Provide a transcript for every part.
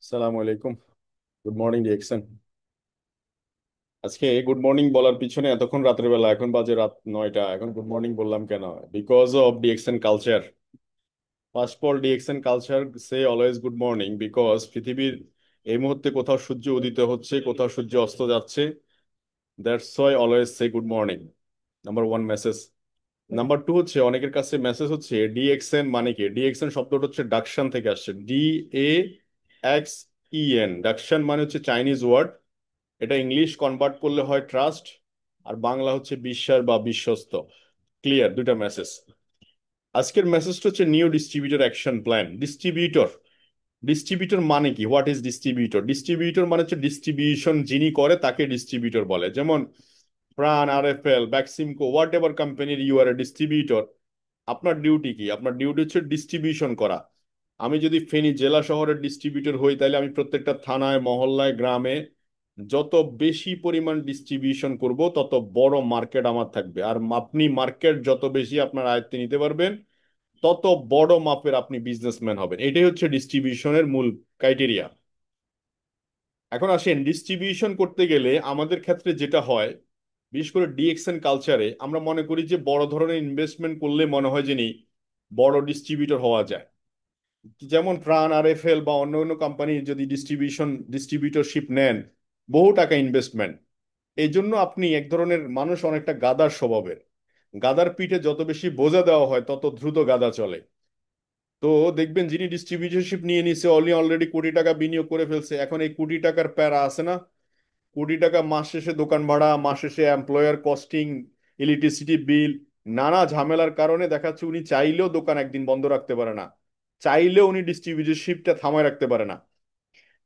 সালাম আলাইকুম। Good morning DXN. আজকে গুড মর্নিং বলার পিছনে এতক্ষণ রাতের বেলা, এখন বাজে রাত 9টা, এখন গুড মর্নিং বললাম কেন? Because of DXN culture. First of all DXN culture say always good morning because পৃথিবীর এই মুহূর্তে কোথাও সূর্য উদিত হচ্ছে, কোথাও সূর্য অস্ত যাচ্ছে। That's why always say good morning. Number one message. Number two হচ্ছে, অনেকের কাছে মেসেজ হচ্ছে ডিএক্সএন মানে কি। ডিএক্সএন শব্দটা হচ্ছে ডাকশন থেকে আসছে, DAXEN। ডাকশন মানে হচ্ছে চাইনিজ ওয়ার্ড। এটা ইংলিশ কনভার্ট করলে হয় ট্রাস্ট, আর বাংলা হচ্ছে বিশ্বাস বা বিশ্বস্ত। ক্লিয়ার দুইটা মেসেজ। আজকের মেসেজটা হচ্ছে new distributor action plan. Distributor, distributor মানে কি? What is distributor? ডিস্ট্রিবিউটর মানে হচ্ছে ডিস্ট্রিবিউশন যিনি করে তাকে ডিস্ট্রিবিউটর বলে। যেমন প্রাণ, RFL, ব্যাক্সিমকো, হোয়াট এভার কোম্পানির ইউ আর এ ডিস্ট্রিবিউটর। আপনার ডিউটি কি? আপনার ডিউটি হচ্ছে ডিস্ট্রিবিউশন করা। আমি যদি ফেনী জেলা শহরের ডিস্ট্রিবিউটর হই, তাহলে আমি প্রত্যেকটা থানায়, মহল্লায়, গ্রামে যত বেশি পরিমাণ ডিস্ট্রিবিউশন করব, তত বড় মার্কেট আমার থাকবে। আর আপনি মার্কেট যত বেশি আপনার আয়ত্তে নিতে পারবেন, তত বড় মাপের আপনি বিজনেসম্যান হবেন। এটাই হচ্ছে ডিস্ট্রিবিউশনের মূল ক্রাইটেরিয়া। এখন আসেন, ডিস্ট্রিবিউশন করতে গেলে আমাদের ক্ষেত্রে যেটা হয়, বিশেষ করে ডিএক্সএন কালচারে আমরা মনে করি যে বড় ধরনের ইনভেস্টমেন্ট করলে মনে হয় যে বড় ডিস্ট্রিবিউটর হওয়া যায়। যেমন প্রাণ, RFL বা অন্য অন্য কোম্পানি যদি ডিস্ট্রিবিউটরশিপ নেন, বহু টাকা ইনভেস্টমেন্ট। এই জন্য আপনি এক ধরনের মানুষ, অনেকটা গাদার স্বভাবের। গাদার পিঠে যত বেশি বোঝা দেওয়া হয়, তত দ্রুত গাদা চলে। তো দেখবেন যিনি ডিস্ট্রিবিউটরশিপ নিয়ে নিছে, অলরেডি কোটি টাকা বিনিয়োগ করে ফেলছে, এখন এই কোটি টাকার প্যারা আছে না। কোটি টাকা মাস শেষে দোকান ভাড়া, মাস শেষে এমপ্লয়ার কস্টিং, ইলেকট্রিসিটি বিল, নানা ঝামেলার কারণে দেখা যাচ্ছে উনি চাইলেও দোকান একদিন বন্ধ রাখতে পারে না, চাইলেও উনি ডিস্ট্রিবিউটরশিপটা থামায় রাখতে পারে না।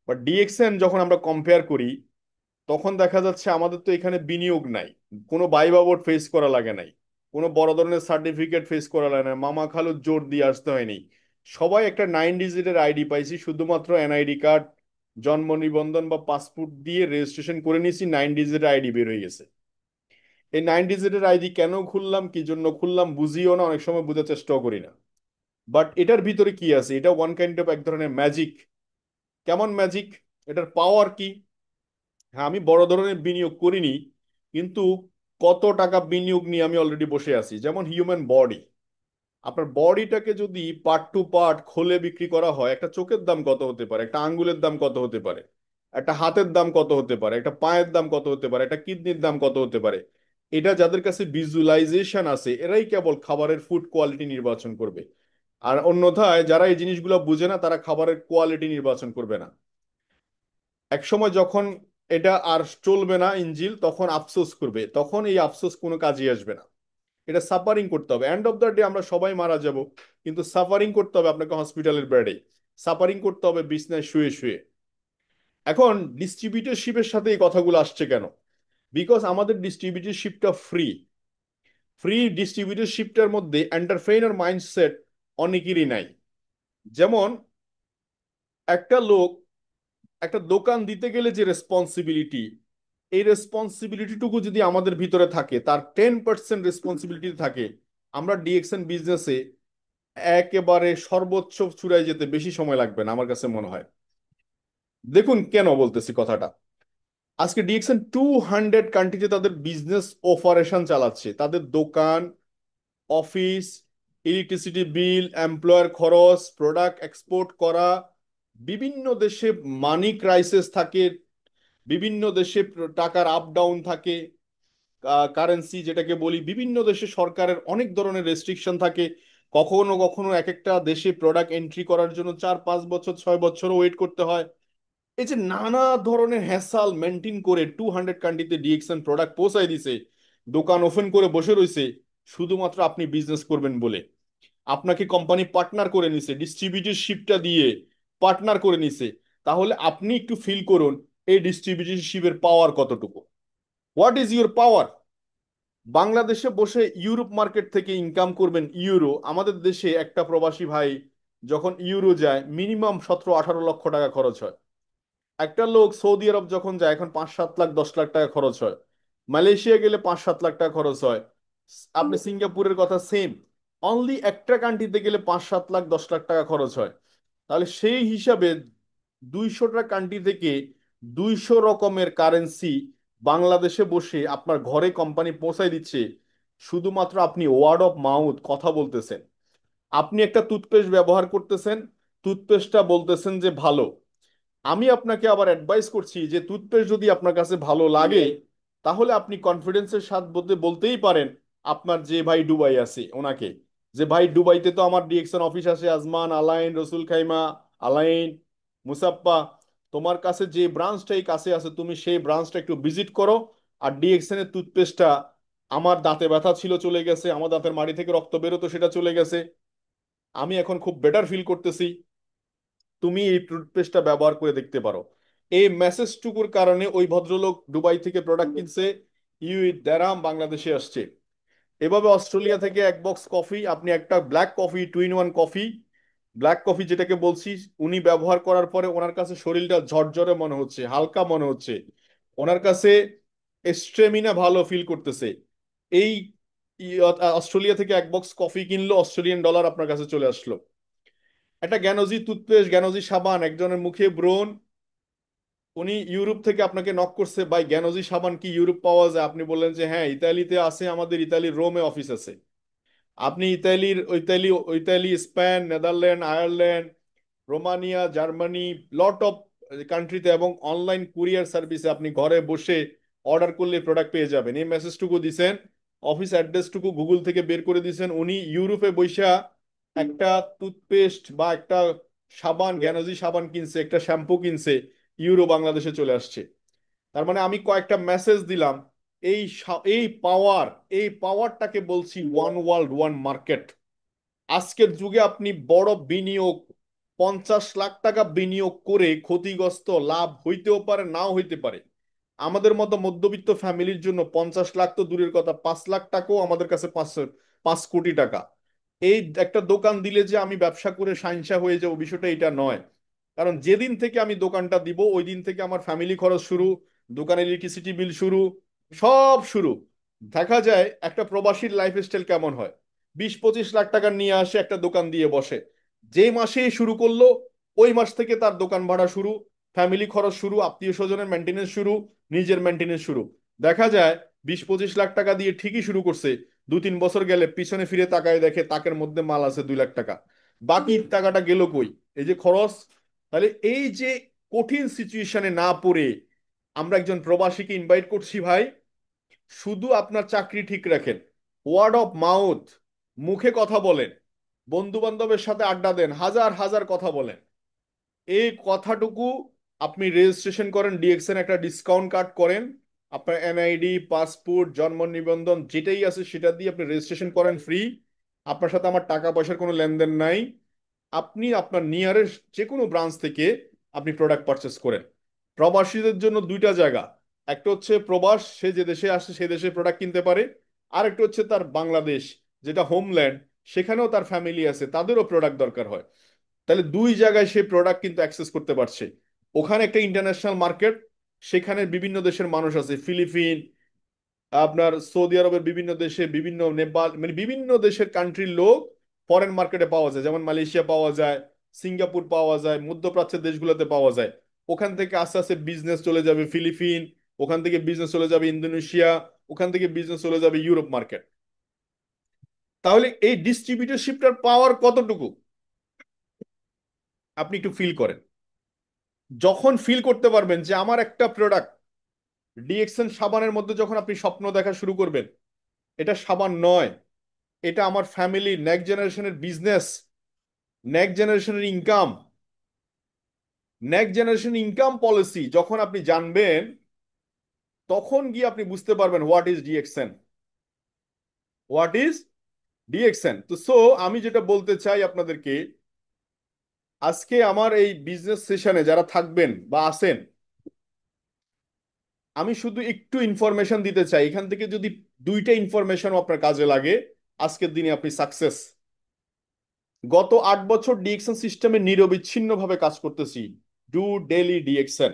বাট ডিএক্সএন যখন আমরা কম্পেয়ার করি, তখন দেখা যাচ্ছে আমাদের তো এখানে বিনিয়োগ নাই, কোনো বাইবা বোর্ড ফেস করা লাগে নাই, কোনো বড় ধরনের সার্টিফিকেট ফেস করা লাগে না, মামা খালুর জোর দিয়ে আসতে হয়নি। সবাই একটা 9 ডিজিটের আইডি পাইছি, শুধুমাত্র এনআইডি কার্ড, জন্ম নিবন্ধন বা পাসপোর্ট দিয়ে রেজিস্ট্রেশন করে নিয়েছি, 9 ডিজিটের আইডি বের হয়ে গেছে। এই 9 ডিজিটের আইডি কেন খুললাম, কি জন্য খুললাম বুঝিও না, অনেক সময় বোঝার চেষ্টাও করি না। বাট এটার ভিতরে কি আছে? এটা ওয়ান কাইন্ড অফ এক ধরনের ম্যাজিক। কেমন ম্যাজিক? এটার পাওয়ার কি? হ্যাঁ, আমি বড় ধরনের বিনিয়োগ করিনি, কিন্তু কত টাকা বিনিয়োগ নিয়ে আমি অলরেডি বসে আছি। যেমন হিউম্যান বডি, আপনার বডিটাকে যদি পার্ট টু পার্ট খুলে বিক্রি করা হয়, একটা চোখের দাম কত হতে পারে, একটা আঙ্গুলের দাম কত হতে পারে, একটা হাতের দাম কত হতে পারে, একটা পায়ের দাম কত হতে পারে, একটা কিডনির দাম কত হতে পারে। এটা যাদের কাছে ভিজুয়ালাইজেশন আছে, এরাই কেবল খাবারের ফুড কোয়ালিটি নির্বাচন করবে। আর অন্যথায় যারা এই জিনিসগুলো বুঝে না, তারা খাবারের কোয়ালিটি নির্বাচন করবে না। এক সময় যখন এটা আর চলবে না ইঞ্জিল, তখন আফসোস করবে, তখন এই আফসোস কোনো কাজে আসবে না। এটা সাফারিং করতে হবে, এন্ড অফ দ্য ডে আমরা সবাই মারা যাব, কিন্তু সাফারিং করতে হবে আপনাকে হসপিটালের বেডে, সাফারিং করতে হবে বিছনায় শুয়ে শুয়ে। এখন ডিস্ট্রিবিউটরশিপের সাথে এই কথাগুলো আসছে কেন? বিকজ আমাদের ডিস্ট্রিবিউটরশিপটা ফ্রি। ফ্রি ডিস্ট্রিবিউটরশিপটার মধ্যে এন্টারপ্রেনার মাইন্ডসেট অনেকেরই নাই। যেমন একটা লোক একটা দোকান দিতে গেলে যে রেসপন্সিবিলিটি, এই রেসপন্সিবিলিটিটুকু যদি আমাদের ভিতরে থাকে, তার 10% রেসপন্সিবিলিটি থাকে, আমরা ডিএক্সএন বিজনেসে একেবারে সর্বোচ্চ চূড়ায় যেতে বেশি সময় লাগবে না আমার কাছে মনে হয়। দেখুন কেন বলতেছি কথাটা। আজকে ডিএক্সএন 200 কান্ট্রিতে তাদের বিজনেস অপারেশন চালাচ্ছে, তাদের দোকান, অফিস, ইলেকট্রিসিটি বিল, এমপ্লয়ার খরচ, প্রোডাক্ট এক্সপোর্ট করা, বিভিন্ন দেশে মানি ক্রাইসিস থাকে, বিভিন্ন দেশে টাকার আপ ডাউন থাকে, কারেন্সি যেটাকে বলি, বিভিন্ন দেশে সরকারের অনেক ধরনের রেস্ট্রিকশন থাকে। কখনো কখনো এক একটা দেশে প্রোডাক্ট এন্ট্রি করার জন্য 4-5 বছর, 6 বছরও ওয়েট করতে হয়। এই যে নানা ধরনের হ্যাসাল মেনটেন করে 200 কান্ট্রিতে ডিএক্সএন প্রোডাক্ট পৌঁছায় দিছে, দোকান ওপেন করে বসে রয়েছে, শুধুমাত্র আপনি বিজনেস করবেন বলে। আপনাকে কোম্পানি পার্টনার করে নিছে, ডিস্ট্রিবিউটরশিপটা দিয়ে পার্টনার করে নিছে। তাহলে আপনি একটু ফিল করুন এই ডিস্ট্রিবিউটরশিপের পাওয়ার কতটুকু। হোয়াট ইজ ইউর পাওয়ার? বাংলাদেশে বসে ইউরোপ মার্কেট থেকে ইনকাম করবেন ইউরো। আমাদের দেশে একটা প্রবাসী ভাই যখন ইউরো যায়, মিনিমাম 17-18 লক্ষ টাকা খরচ হয়। একটা লোক সৌদি আরব যখন যায়, এখন 5-7 লাখ 10 লাখ টাকা খরচ হয়। মালয়েশিয়া গেলে 5-7 লাখ টাকা খরচ হয়। আপনি সিঙ্গাপুরের কথা সেম, অনলি একটা কান্ট্রিতে গেলে 5-7 লাখ 10 লাখ টাকা খরচ হয়। তাহলে সেই হিসাবে 200টা কান্ট্রি থেকে 200 রকমের কারেন্সি বাংলাদেশে বসে আপনার ঘরে কোম্পানি পৌঁছায় দিচ্ছে, শুধুমাত্র আপনি ওয়ার্ড অফ মাউথ কথা বলতেছেন। আপনি একটা টুথপেস্ট ব্যবহার করতেছেন, টুথপেস্টটা বলতেছেন যে ভালো। আমি আপনাকে আবার অ্যাডভাইস করছি যে টুথপেস্ট যদি আপনার কাছে ভালো লাগে, তাহলে আপনি কনফিডেন্সের সাথে বলতে বলতেই পারেন আপনার যে ভাই দুবাই আছে ওনাকে, যে ভাই দুবাইতে তো আমার ডিএক্সএন অফিস আছে, আজমান, আলাইন, রসুল খাইমা, আলাইন, মুসাপ্পা, তোমার কাছে যে ব্রাঞ্চটাই কাছে আছে তুমি সেই ব্রাঞ্চটা একটু ভিজিট করো। আর ডিএক্সএন এর টুথপেস্টটা, আমার দাঁতে ব্যথা ছিল চলে গেছে, আমার দাঁতের মাড়ি থেকে রক্ত বেরোতো সেটা চলে গেছে, আমি এখন খুব বেটার ফিল করতেছি, তুমি এই টুথপেস্টটা ব্যবহার করে দেখতে পারো। এই মেসেজটুকুর কারণে ওই ভদ্রলোক দুবাই থেকে প্রোডাক্ট কিনছে, দেড়হাম বাংলাদেশে আসছে। এভাবে অস্ট্রেলিয়া থেকে এক বক্স কফি, আপনি একটা black coffee, 2 in 1 coffee, black coffee যেটাকে বলছি, উনি ব্যবহার করার পরে ওনার কাছে শরীরটা ঝরঝরে মনে হচ্ছে, হালকা মনে হচ্ছে, ওনার কাছে স্টেমিনা ভালো ফিল করতেছে। এই অস্ট্রেলিয়া থেকে এক বক্স কফি কিনলো, অস্ট্রেলিয়ান ডলার আপনার কাছে চলে আসলো। একটা জ্ঞানজি টুথপেস্ট, জ্ঞানজি সাবান, একজনের মুখে ব্রণ, উনি ইউরোপ থেকে আপনাকে নক করছে, ভাই জ্ঞানজি সাবান কি ইউরোপ পাওয়া যায়? আপনি বললেন যে হ্যাঁ ইতালিতে আছে, আমাদের ইতালির রোমে অফিস আছে। আপনি Italy, Spain, Netherland, Ireland, Romania, Germany, lot of কান্ট্রিতে এবং অনলাইন কুরিয়ার সার্ভিসে আপনি ঘরে বসে অর্ডার করলে প্রোডাক্ট পেয়ে যাবেন। এই মেসেজটুকু দিছেন, অফিস অ্যাড্রেসটুকু গুগল থেকে বের করে দিছেন, উনি ইউরোপে বৈশা একটা টুথপেস্ট বা একটা সাবান, জ্ঞানজি সাবান কিনছে, একটা শ্যাম্পু কিনছে, ইউরো বাংলাদেশে চলে আসছে। তার মানে আমি কয়েকটা মেসেজ দিলাম। এই এই পাওয়ার, এই পাওয়ারটাকে বলছি ওয়ান ওয়ার্ল্ড ওয়ান মার্কেট। আজকের যুগে আপনি বড় বিনিয়োগ, 50 লাখ টাকা বিনিয়োগ করে ক্ষতিগ্রস্ত, লাভ হইতেও পারে নাও হইতে পারে। আমাদের মতো মধ্যবিত্ত ফ্যামিলির জন্য 50 লাখ তো দূরের কথা, 5 লাখ টাকাও আমাদের কাছে 5 কোটি টাকা। এই একটা দোকান দিলে যে আমি ব্যবসা করে সাইনসা হয়ে যাবো, বিষয়টা এটা নয়। কারণ যেদিন থেকে আমি দোকানটা দিব ওই দিন থেকে আমার ফ্যামিলি খরচ শুরু, দোকানের ইলেকট্রিসিটি বিল শুরু, সব শুরু। দেখা যায় একটা প্রবাসীর লাইফস্টাইল কেমন হয়, 20-25 লাখ টাকা নিয়ে আসে, একটা দোকান দিয়ে বসে, যে মাসে শুরু করলো ওই মাস থেকে তার দোকান ভাড়া শুরু, ফ্যামিলি খরচ শুরু, আত্মীয় স্বজনের মেনটেনেন্স শুরু, নিজের মেনটেনেন্স শুরু। দেখা যায় 20-25 লাখ টাকা দিয়ে ঠিকই শুরু করছে, 2-3 বছর গেলে পিছনে ফিরে তাকায় দেখে তাকের মধ্যে মাল আছে 2 লাখ টাকা, বাকি টাকাটা গেল কই? এই যে খরচ। তাহলে এই যে কঠিন সিচুয়েশনে না পড়ে আমরা একজন প্রবাসীকে ইনভাইট করছি, ভাই শুধু আপনার চাকরি ঠিক রাখেন, ওয়ার্ড অফ মাউথ, মুখে কথা বলেন, বন্ধু বান্ধবের সাথে আড্ডা দেন, হাজার হাজার কথা বলেন, এই কথাটুকু আপনি রেজিস্ট্রেশন করেন, ডিএক্সএন একটা ডিসকাউন্ট কার্ড করেন, আপনার এনআইডি, পাসপোর্ট, জন্ম নিবন্ধন যেটাই আছে সেটা দিয়ে আপনি রেজিস্ট্রেশন করেন ফ্রি। আপনার সাথে আমার টাকা পয়সার কোনো লেনদেন নাই। আপনি আপনার নিয়ারেস্ট যে কোনো ব্রাঞ্চ থেকে আপনি প্রোডাক্ট পারচেস করেন। প্রবাসীদের জন্য দুইটা জায়গা, একটা হচ্ছে প্রবাস, সে যে দেশে আসে সে দেশে প্রোডাক্ট কিনতে পারে, আর একটা হচ্ছে তার বাংলাদেশ, যেটা হোমল্যান্ড, সেখানেও তার ফ্যামিলি আছে, তাদেরও প্রোডাক্ট দরকার হয়। তাহলে দুই জায়গায় সে প্রোডাক্ট কিন্তু অ্যাক্সেস করতে পারছে। ওখানে একটা ইন্টারন্যাশনাল মার্কেট, সেখানে বিভিন্ন দেশের মানুষ আছে, ফিলিপিন, আপনার সৌদি আরবের বিভিন্ন দেশে, বিভিন্ন নেপাল, মানে বিভিন্ন দেশের কান্ট্রির লোক ফরেন মার্কেটে পাওয়া যায়, যেমন মালয়েশিয়া পাওয়া যায়, সিঙ্গাপুর পাওয়া যায়, মধ্যপ্রাচ্যের দেশগুলোতে পাওয়া যায়। ওখান থেকে আস্তে আস্তে বিজনেস চলে যাবে ফিলিপিন, ওখান থেকে বিজনেস চলে যাবে ইন্দোনেশিয়া, ওখান থেকে বিজনেস চলে যাবে ইউরোপ মার্কেট। তাহলে এই ডিস্ট্রিবিউটরশিপটার পাওয়ার কতটুকু আপনি একটু ফিল করেন। যখন ফিল করতে পারবেন যে আমার একটা প্রোডাক্ট, ডিএক্সএন সাবানের মধ্যে যখন আপনি স্বপ্ন দেখা শুরু করবেন, এটা সাবান নয়, এটা আমার ফ্যামিলি, নেক্সট জেনারেশনের বিজনেস, নেক্সট জেনারেশনের income, next generation income policy যখন আপনি জানবেন, তখন গিয়ে আপনি বুঝতে পারবেন what is DXN, what is DXN. তো আমি যেটা বলতে চাই আপনাদেরকে, আজকে আমার এই বিজনেস সেশনে যারা থাকবেন বা আছেন, আমি শুধু একটু ইনফরমেশন দিতে চাই, এখান থেকে যদি দুইটা ইনফরমেশন আপনার কাজে লাগে, আজকের দিনে আপনি সাকসেস। গত 8 বছর ডিএক্সএন সিস্টেমে নিরবিচ্ছিন্নভাবে কাজ করতেছি, ডু ডেলি ডিএক্সএন।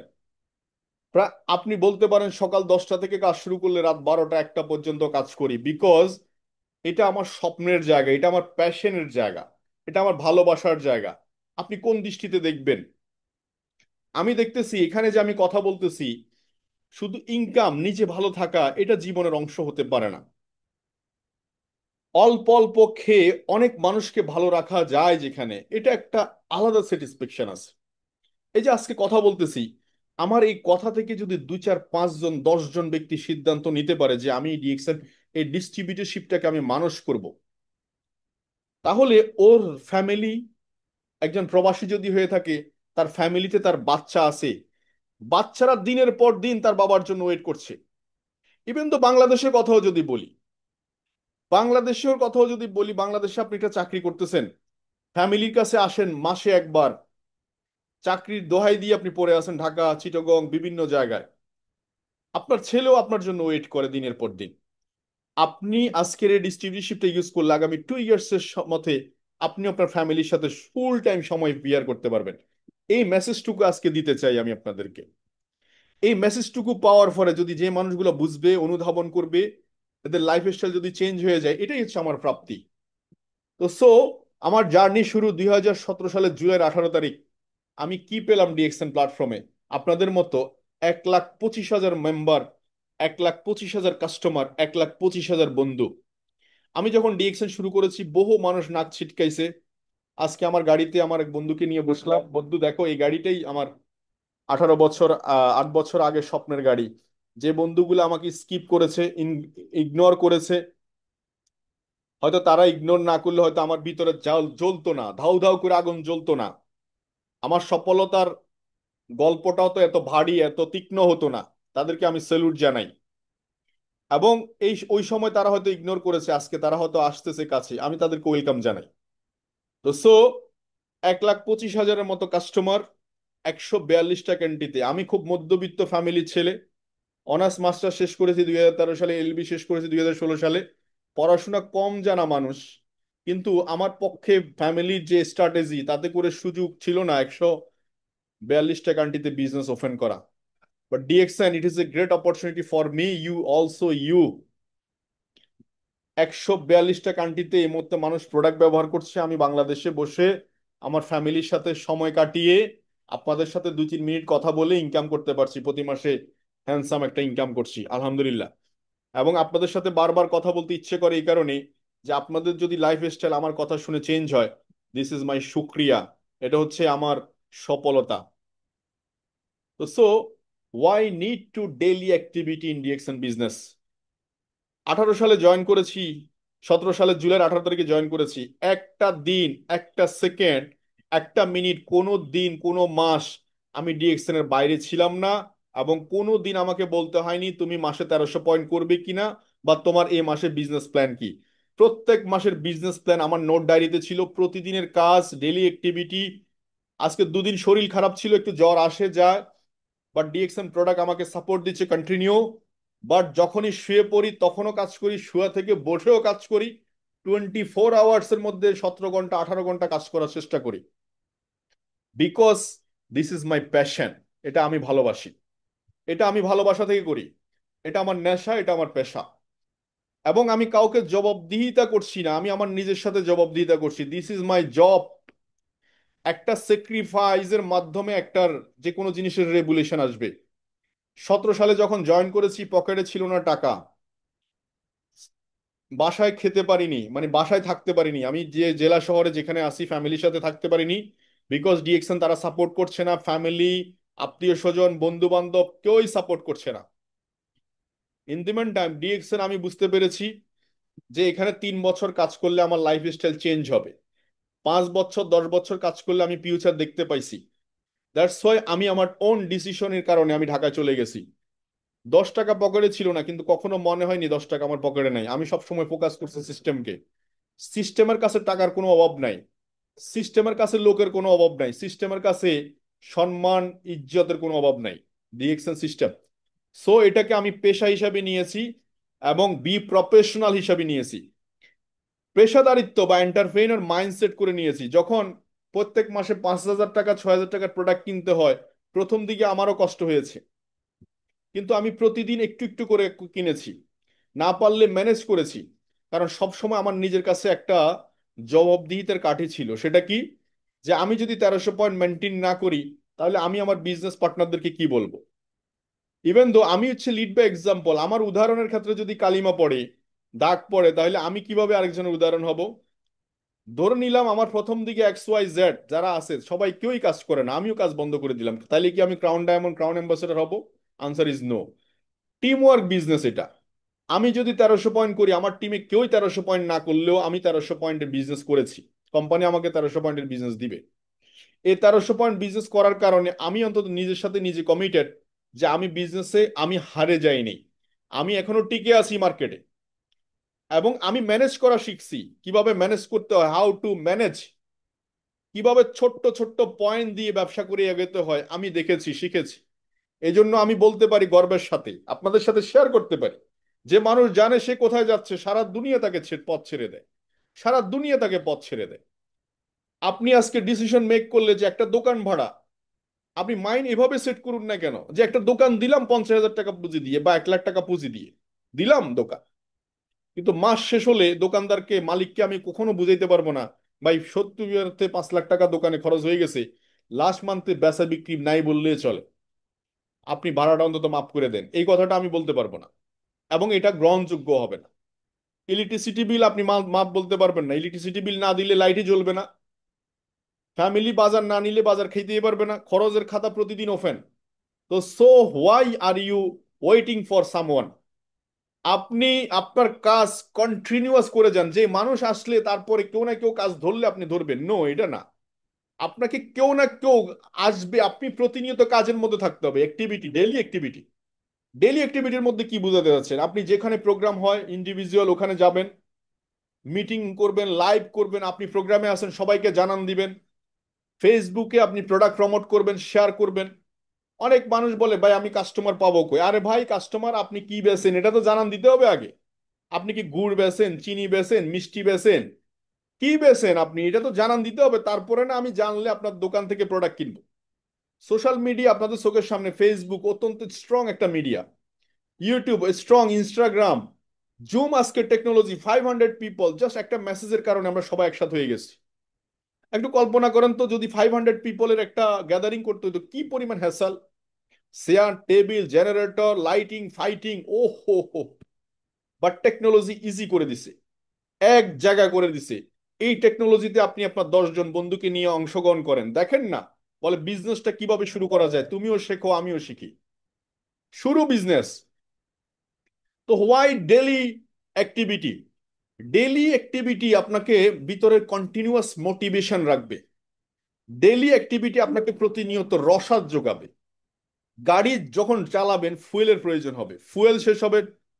প্রায় আপনি বলতে পারেন সকাল 10টা থেকে কাজ শুরু করলে রাত 12টা 1টা পর্যন্ত কাজ করি, বিকজ এটা আমার স্বপ্নের জায়গা, এটা আমার প্যাশনের জায়গা, এটা আমার ভালোবাসার জায়গা। আপনি কোন দৃষ্টিতে দেখবেন? আমি দেখতেছি এখানে যে আমি কথা বলতেছি, শুধু ইনকাম নিজে ভালো থাকা এটা জীবনের অংশ হতে পারে না। অল্প অল্প খেয়ে অনেক মানুষকে ভালো রাখা যায় যেখানে, এটা একটা আলাদা স্যাটিসফ্যাকশন আছে। এই যে আজকে কথা বলতেছি, আমার এই কথা থেকে যদি 2 4 5 জন 10 জন ব্যক্তি সিদ্ধান্ত নিতে পারে যে আমি ডিএক্সএন এই ডিস্ট্রিবিউটরশিপটাকে আমি মানুষ করব, তাহলে ওর ফ্যামিলি, একজন প্রবাসী যদি হয়ে থাকে, তার ফ্যামিলিতে তার বাচ্চা আছে, বাচ্চারা দিনের পর দিন তার বাবার জন্য ওয়েট করছে। ইভেন তো বাংলাদেশের কথাও যদি বলি, বাংলাদেশে আপনি একটা চাকরি করতেছেন, ফ্যামিলির কাছে আসেন মাসে একবার, চাকরির দোহাই দিয়ে আপনি পড়ে আছেন ঢাকা, চিটাগং, বিভিন্ন জায়গায়, আপনার ছেলেও আপনার জন্য ওয়েট করে দিনের পর দিন। আপনি আজকের এই ডিস্ট্রিবিউশনশিপটা ইউজ করলে আগামী 2 ইয়ার্স এর মধ্যে আপনি আপনার ফ্যামিলির সাথে ফুল টাইম সময় বিয়ার করতে পারবেন। এই মেসেজটুকু আজকে দিতে চাই আমি আপনাদেরকে। এই মেসেজটুকু পাওয়ার পরে যদি যে মানুষগুলো বুঝবে, অনুধাবন করবে, এদের লাইফ স্টাইল যদি চেঞ্জ হয়ে যায়, এটাই হচ্ছে আমার প্রাপ্তি। তো আমার জার্নি শুরু 2017 সালের জুলাইয়ের 18 তারিখ। আমি কি পেলাম ডিএক্সএন প্ল্যাটফর্মে? আপনাদের মতো 1,25,000 মেম্বার, 1,25,000 কাস্টমার, 1,25,000 বন্ধু। আমি যখন ডিএক্সএন শুরু করেছি বহু মানুষ নাক ছিটকাইছে। আজকে আমার গাড়িতে আমার এক বন্ধুকে নিয়ে বসলাম, বন্ধু দেখো এই গাড়িটাই আমার 18 বছর 8 বছর আগে স্বপ্নের গাড়ি। যে বন্ধুগুলো আমাকে স্কিপ করেছে, ইগনোর করেছে, হয়তো তারা ইগনোর না করলে হয়তো আমার ভিতরে জ্বলতো না, ধাউ ধাউ করে আগুন জ্বলতো না, আমার সফলতার গল্পটাও তো এত ভারী, এত তীক্ষ্ণ হতো না। তাদেরকে আমি স্যালুট জানাই। এবং ওই সময় তারা হয়তো ইগনোর করেছে, আজকে তারা হয়তো আসতেছে কাছে, আমি তাদেরকে ওয়েলকাম জানাই। তো 1,25,000-এর মতো কাস্টমার, 142টা ক্যান্টিতে। আমি খুব মধ্যবিত্ত ফ্যামিলির ছেলে, অনার্স মাস্টার শেষ করেছি 2013 সালে, এলবি শেষ করেছি 2016 সালে, পড়াশোনা কম জানা মানুষ। কিন্তু আমার পক্ষে ফ্যামিলির যে স্ট্র্যাটেজি, তাতে করে সুযোগ ছিল না 142টা কান্ট্রিতে বিজনেস ওপেন করা। But DXN, it is a great opportunity for me, you also, you. 142টা কান্ট্রিতে এই মুহূর্তে মানুষ প্রোডাক্ট ব্যবহার করছে। আমি বাংলাদেশে বসে আমার ফ্যামিলির সাথে সময় কাটিয়ে আপনাদের সাথে 2 3 মিনিট কথা বলে ইনকাম করতে পারছি, প্রতি মাসে হ্যান্ডসাম একটা ইনকাম করছি আলহামদুলিল্লাহ। এবং আপনাদের সাথে বারবার কথা বলতে ইচ্ছে করে এই কারণে যে আপনাদের যদি লাইফ স্টাইল আমার কথা শুনে চেঞ্জ হয়, দিস ইজ মাই শুক্রিয়া, এটা হচ্ছে আমার সফলতা। তো why need to daily activity in DXN business? 18 সালে জয়েন করেছি, 17 সালের জুলাইয়ের 18 তারিখে জয়েন করেছি। একটা দিন, একটা সেকেন্ড, একটা মিনিট, কোনো দিন, কোনো মাস আমি ডিএক্সএন এর বাইরে ছিলাম না। এবং কোনো দিন আমাকে বলতে হয়নি তুমি মাসে 1300 পয়েন্ট করবে কিনা, বা তোমার এই মাসে বিজনেস প্ল্যান কি। প্রত্যেক মাসের বিজনেস প্ল্যান আমার নোট ডায়েরিতে ছিল, প্রতিদিনের কাজ, ডেইলি অ্যাক্টিভিটি। আজকে 2 দিন শরীর খারাপ ছিল, একটু জ্বর আসে যায়, বাট ডিএক্সএন প্রোডাক্ট আমাকে সাপোর্ট দিচ্ছে কন্টিনিউ। বাট যখনই শুয়ে পড়ি তখনও কাজ করি, শুয়ে থেকে বসেও কাজ করি। 24 আওয়ার্সের মধ্যে 17 ঘন্টা 18 ঘন্টা কাজ করার চেষ্টা করি, because this is my passion. এটা আমি ভালোবাসি, এটা আমি ভালোবাসা থেকে করি, এটা আমার নেশা, এটা আমার পেশা। এবং আমি কাউকে জবাবদিহিতা করছি না, আমি আমার নিজের সাথে জবাবদিহিতা করছি, দিস ইজ মাই জব। একটা স্যাক্রিফাইসের মাধ্যমে একটার যে কোনো জিনিসের রেগুলেশন আসবে। 17 সালে যখন জয়েন করেছি পকেটে ছিল না টাকা, বাসায় খেতে পারিনি, মানে বাসায় থাকতে পারিনি, আমি যে জেলা শহরে যেখানে আসি ফ্যামিলির সাথে থাকতে পারিনি, বিকজ ডিএক্সএন তারা সাপোর্ট করছে না, ফ্যামিলি, আত্মীয় স্বজন, বন্ধু বান্ধব কেউই সাপোর্ট করছে না। In the meantime DXN আমি বুঝতে পেরেছি যে এখানে 3 বছর কাজ করলে আমার লাইফ স্টাইল চেঞ্জ হবে, 5 বছর 10 বছর কাজ করলে আমি ফিউচার দেখতে পাইছি। দ্যাটস ওয়াই আমি আমার ওন ডিসিশনের কারণে আমি ঢাকায় চলে গেছি। 10 টাকা পকেটে ছিল না, কিন্তু কখনো মনে হয়নি 10 টাকা আমার পকেটে নাই। আমি সবসময় ফোকাস করছি সিস্টেমকে। সিস্টেমের কাছে টাকার কোনো অভাব নাই, সিস্টেমের কাছে লোকের কোনো অভাব নাই, সিস্টেমের কাছে সম্মান ইজ্জতের কোনো অভাব নাই। ডিএক্সএন সিস্টেম, এটাকে আমি পেশা হিসাবে নিয়েছি এবং বি প্রফেশনাল হিসাবে নিয়েছি, পেশাদারিত্ব বা এন্টারপ্রেনার মাইন্ডসেট করে নিয়েছি। যখন প্রত্যেক মাসে 5,000 টাকা 6,000 টাকার প্রোডাক্ট কিনতে হয়, প্রথম দিকে আমারও কষ্ট হয়েছে, কিন্তু আমি প্রতিদিন একটু একটু করে কিনেছি, না পারলে ম্যানেজ করেছি। কারণ সব সময় আমার নিজের কাছে একটা জবাবদিহিতার কাঠি ছিল, সেটা কি, যে আমি যদি 1300 পয়েন্ট মেনটেন না করি, তাহলে আমি আমার বিজনেস পার্টনারদেরকে কি বলবো? ইভেন দো আমি হচ্ছে লিড বাই এক্সাম্পল, আমার উদাহরণের ক্ষেত্রে যদি কালিমা পড়ে, দাগ পড়ে, তাহলে আমি কিভাবে আরেকজনের উদাহরণ হব? ধরে নিলাম আমার প্রথম দিকে এক্স ওয়াই জেড যারা আছে সবাই কেউই কাজ করে না, আমিও কাজ বন্ধ করে দিলাম, তাহলে কি আমি ক্রাউন ডায়মন্ড ক্রাউন অ্যাম্বাসেডর হব? Answer is no. Team work business এটা। আমি যদি 1300 পয়েন্ট করি, আমার টিমে কেউই 1300 পয়েন্ট না করলেও আমি 1300 পয়েন্টের বিজনেস করেছি, কোম্পানি আমাকে 1300 পয়েন্টের বিজনেস দিবে। এই 1300 পয়েন্ট বিজনেস করার কারণে আমি অন্তত নিজের সাথে নিজে কমিটেড যে আমি বিজনেসে আমি হারে যাইনি, আমি এখনো টিকে আছি মার্কেটে, এবং আমি ম্যানেজ করা শিখছি, কিভাবে ম্যানেজ করতে হয়, হাউ টু ম্যানেজ, কিভাবে ছোট্ট ছোট্ট পয়েন্ট দিয়ে ব্যবসা করে এগোতে হয় আমি দেখেছি, শিখেছি। এই জন্য আমি বলতে পারি গর্বের সাথে, আপনাদের সাথে শেয়ার করতে পারি, যে মানুষ জানে সে কোথায় যাচ্ছে, সারা দুনিয়া তাকে পথ ছেড়ে দেয়, সারা দুনিয়া তাকে পথ ছেড়ে দেয়। আপনি আজকে ডিসিশন মেক করলে যে একটা দোকান ভাড়া, আপনি মাইন্ড এভাবে সেট করুন না কেন যে একটা দোকান দিলাম 50,000 টাকা পুঁজি দিয়ে বা 1 লাখ টাকা পুঁজি দিয়ে দিলাম দোকান, কিন্তু মাস শেষ হলে দোকানদারকে মালিককে আমি কখনো বুঝাইতে পারবো না, ভাই সত্যি অর্থে 5 লাখ টাকা দোকানে খরচ হয়ে গেছে, লাস্ট মান্থে বেচা বিক্রি নাই বললে চলে, আপনি ভাড়াটা অন্তত মাফ করে দেন, এই কথাটা আমি বলতে পারবো না, এবং এটা গ্রহণযোগ্য হবে না। ইলেকট্রিসিটি বিল আপনি মাফ বলতে পারবেন না, ইলেকট্রিসিটি বিল না দিলে লাইটই জ্বলবে না, ফ্যামিলি বাজার না নিলে বাজার খেতেই পারবে না, খরচের খাতা প্রতিদিন ওপেন। তো so why are you waiting for someone? আপনি আপনার কাজ কন্টিনিউয়াস করে যান, যে মানুষ আসলে তারপরে কেউ না কেউ কাজ ধরলে আপনি ধরবেন, নো এটা না, আপনাকে কেউ না কেউ আসবে, আপনি প্রতিনিয়ত কাজের মধ্যে থাকতে হবে, অ্যাক্টিভিটি, ডেইলি অ্যাক্টিভিটি। ডেইলি অ্যাক্টিভিটির মধ্যে কি বোঝাতে যাচ্ছেন? আপনি যেখানে প্রোগ্রাম হয় ইন্ডিভিজুয়াল ওখানে যাবেন, মিটিং করবেন, লাইভ করবেন, আপনি প্রোগ্রামে আসেন সবাইকে জানান দিবেন, ফেসবুকে আপনি প্রোডাক্ট প্রমোট করবেন, শেয়ার করবেন। অনেক মানুষ বলে ভাই আমি কাস্টমার পাবো কই? আরে ভাই কাস্টমার আপনি কি বেচেন এটা তো জানান দিতে হবে আগে। আপনি কি গুড় বেচেন, চিনি বেচেন, মিষ্টি বেচেন, কি বেচেন আপনি এটা তো জানান দিতে হবে, তারপরে না আমি জানলে আপনার দোকান থেকে প্রোডাক্ট কিনবো। সোশ্যাল মিডিয়া আপনাদের চোখের সামনে, ফেসবুক অত্যন্ত স্ট্রং একটা media, YouTube strong, Instagram, zoom, আজকে টেকনোলজি, 500 পিপল, জাস্ট একটা মেসেজের কারণে আমরা সবাই একসাথে হয়ে গেছি। একটু কল্পনা করেন তো যদি 500 পিপলের একটা গ্যাদারিং করতে হতো কি পরিমাণ hassle, chair table generator lighting fighting, ও হো হো। বাট টেকনোলজি ইজি করে দিছে, এক জায়গা করে দিছে। এই টেকনোলজিতে আপনি আপনার 10 জন বন্ধুকে নিয়ে অংশগ্রহণ করেন, দেখেন না, বলে বিজনেসটা কিভাবে শুরু করা যায়, তুমিও শেখো আমিও শিখি, শুরু বিজনেস। তো why daily activity? Daily activity আপনাকে ভিতরে কন্টিনিউয়াস মোটিভেশন রাখবে, ডেলি অ্যাক্টিভিটি আপনাকে প্রতিনিয়ত রসাদ যোগাবে। গাড়ি যখন চালাবেন ফুয়েলের প্রয়োজন হবে, ফুয়েল শেষ হবে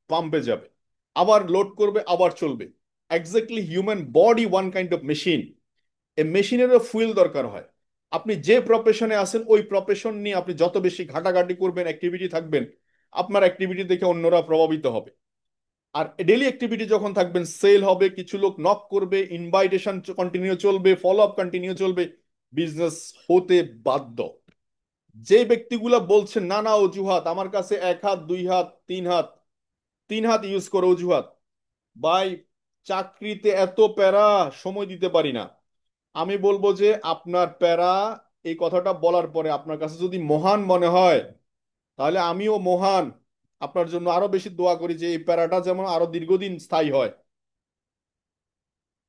পাম্পে যাবে, আবার লোড করবে আবার চলবে। Exactly human body one kind of machine, এই মেশিনেরও ফুয়েল দরকার হয়। আপনি যে প্রফেশনে আছেন ওই প্রফেশন নিয়ে আপনি যত বেশি ঘাটাঘাটি করবেন, অ্যাক্টিভিটি থাকবেন, আপনার অ্যাক্টিভিটি দেখে অন্যরা প্রভাবিত হবে। আর ডেলি অ্যাক্টিভিটি যখন থাকবেন, সেল হবে, কিছু লোক নক করবে, ইনভাইটেশন কন্টিনিউ চলবে, ফলো আপ কন্টিনিউ চলবে, বিজনেস হতে বাধ্য। যে ব্যক্তিগুলো বলছেন না না অজুহাত, আমার কাছে 1 হাত 2 হাত 3 হাত, 3 হাত ইউজ করে অজুহাত, ভাই চাকরিতে এত প্যারা, সময় দিতে পারি না। আমি বলবো যে আপনার প্যারা, এই কথাটা বলার পরে আপনার কাছে যদি মহান মনে হয়, তাহলে আমিও মহান, আপনার জন্য আরো বেশি দোয়া করি যে এই প্যারাটা যেমন আরো দীর্ঘদিন স্থায়ী হয়।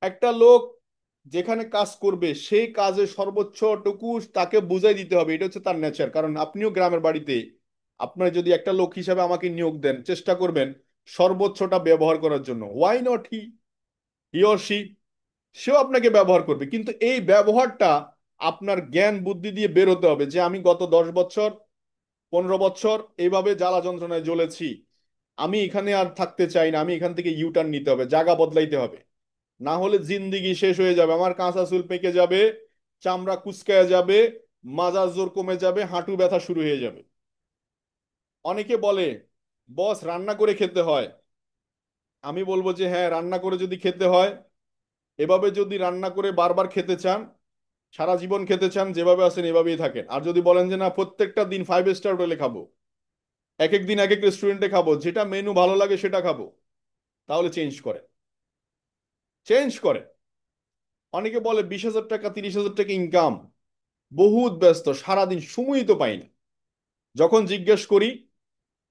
একটা লোক যেখানে কাজ করবে সেই কাজে সর্বোচ্চটুকু তাকে বুঝাই দিতে হবে, এটা হচ্ছে তার নেচার। কারণ আপনিও গ্রামের বাড়িতে, আপনার যদি একটা লোক হিসাবে আমাকে নিয়োগ দেন, চেষ্টা করবেন সর্বোচ্চটা ব্যবহার করার জন্য, why not he, he or she, সেও আপনাকে ব্যবহার করবে, কিন্তু এই ব্যবহারটা আপনার জ্ঞান বুদ্ধি দিয়ে বের হতে হবে, যে আমি গত 10 বছর 15 বছর এইভাবে জ্বালা যন্ত্রণায় জ্বলেছি, আমি এখানে আর থাকতে চাই না, আমি এখান থেকে ইউটার্ন নিতে হবে, জায়গা বদলাইতে হবে, না হলে জিন্দিগি শেষ হয়ে যাবে, আমার কাঁচা চুল পেকে যাবে, চামড়া কুচকায় যাবে, মাজার জোর কমে যাবে, হাঁটু ব্যথা শুরু হয়ে যাবে। অনেকে বলে বস রান্না করে খেতে হয়, আমি বলবো যে হ্যাঁ রান্না করে যদি খেতে হয়, এভাবে যদি রান্না করে বারবার খেতে চান, সারা জীবন খেতে চান, যেভাবে আছেন এভাবেই থাকেন। আর যদি বলেন যে না প্রত্যেকটা দিন 5 স্টার হোটেলে খাবো, এক এক দিন এক এক রেস্টুরেন্টে খাবো, যেটা মেনু ভালো লাগে সেটা খাবো, তাহলে চেঞ্জ করে, চেঞ্জ করে। অনেকে বলে 20,000 টাকা 30,000 টাকা ইনকাম, বহুত ব্যস্ত, সারাদিন সময়ই তো পাই না। যখন জিজ্ঞেস করি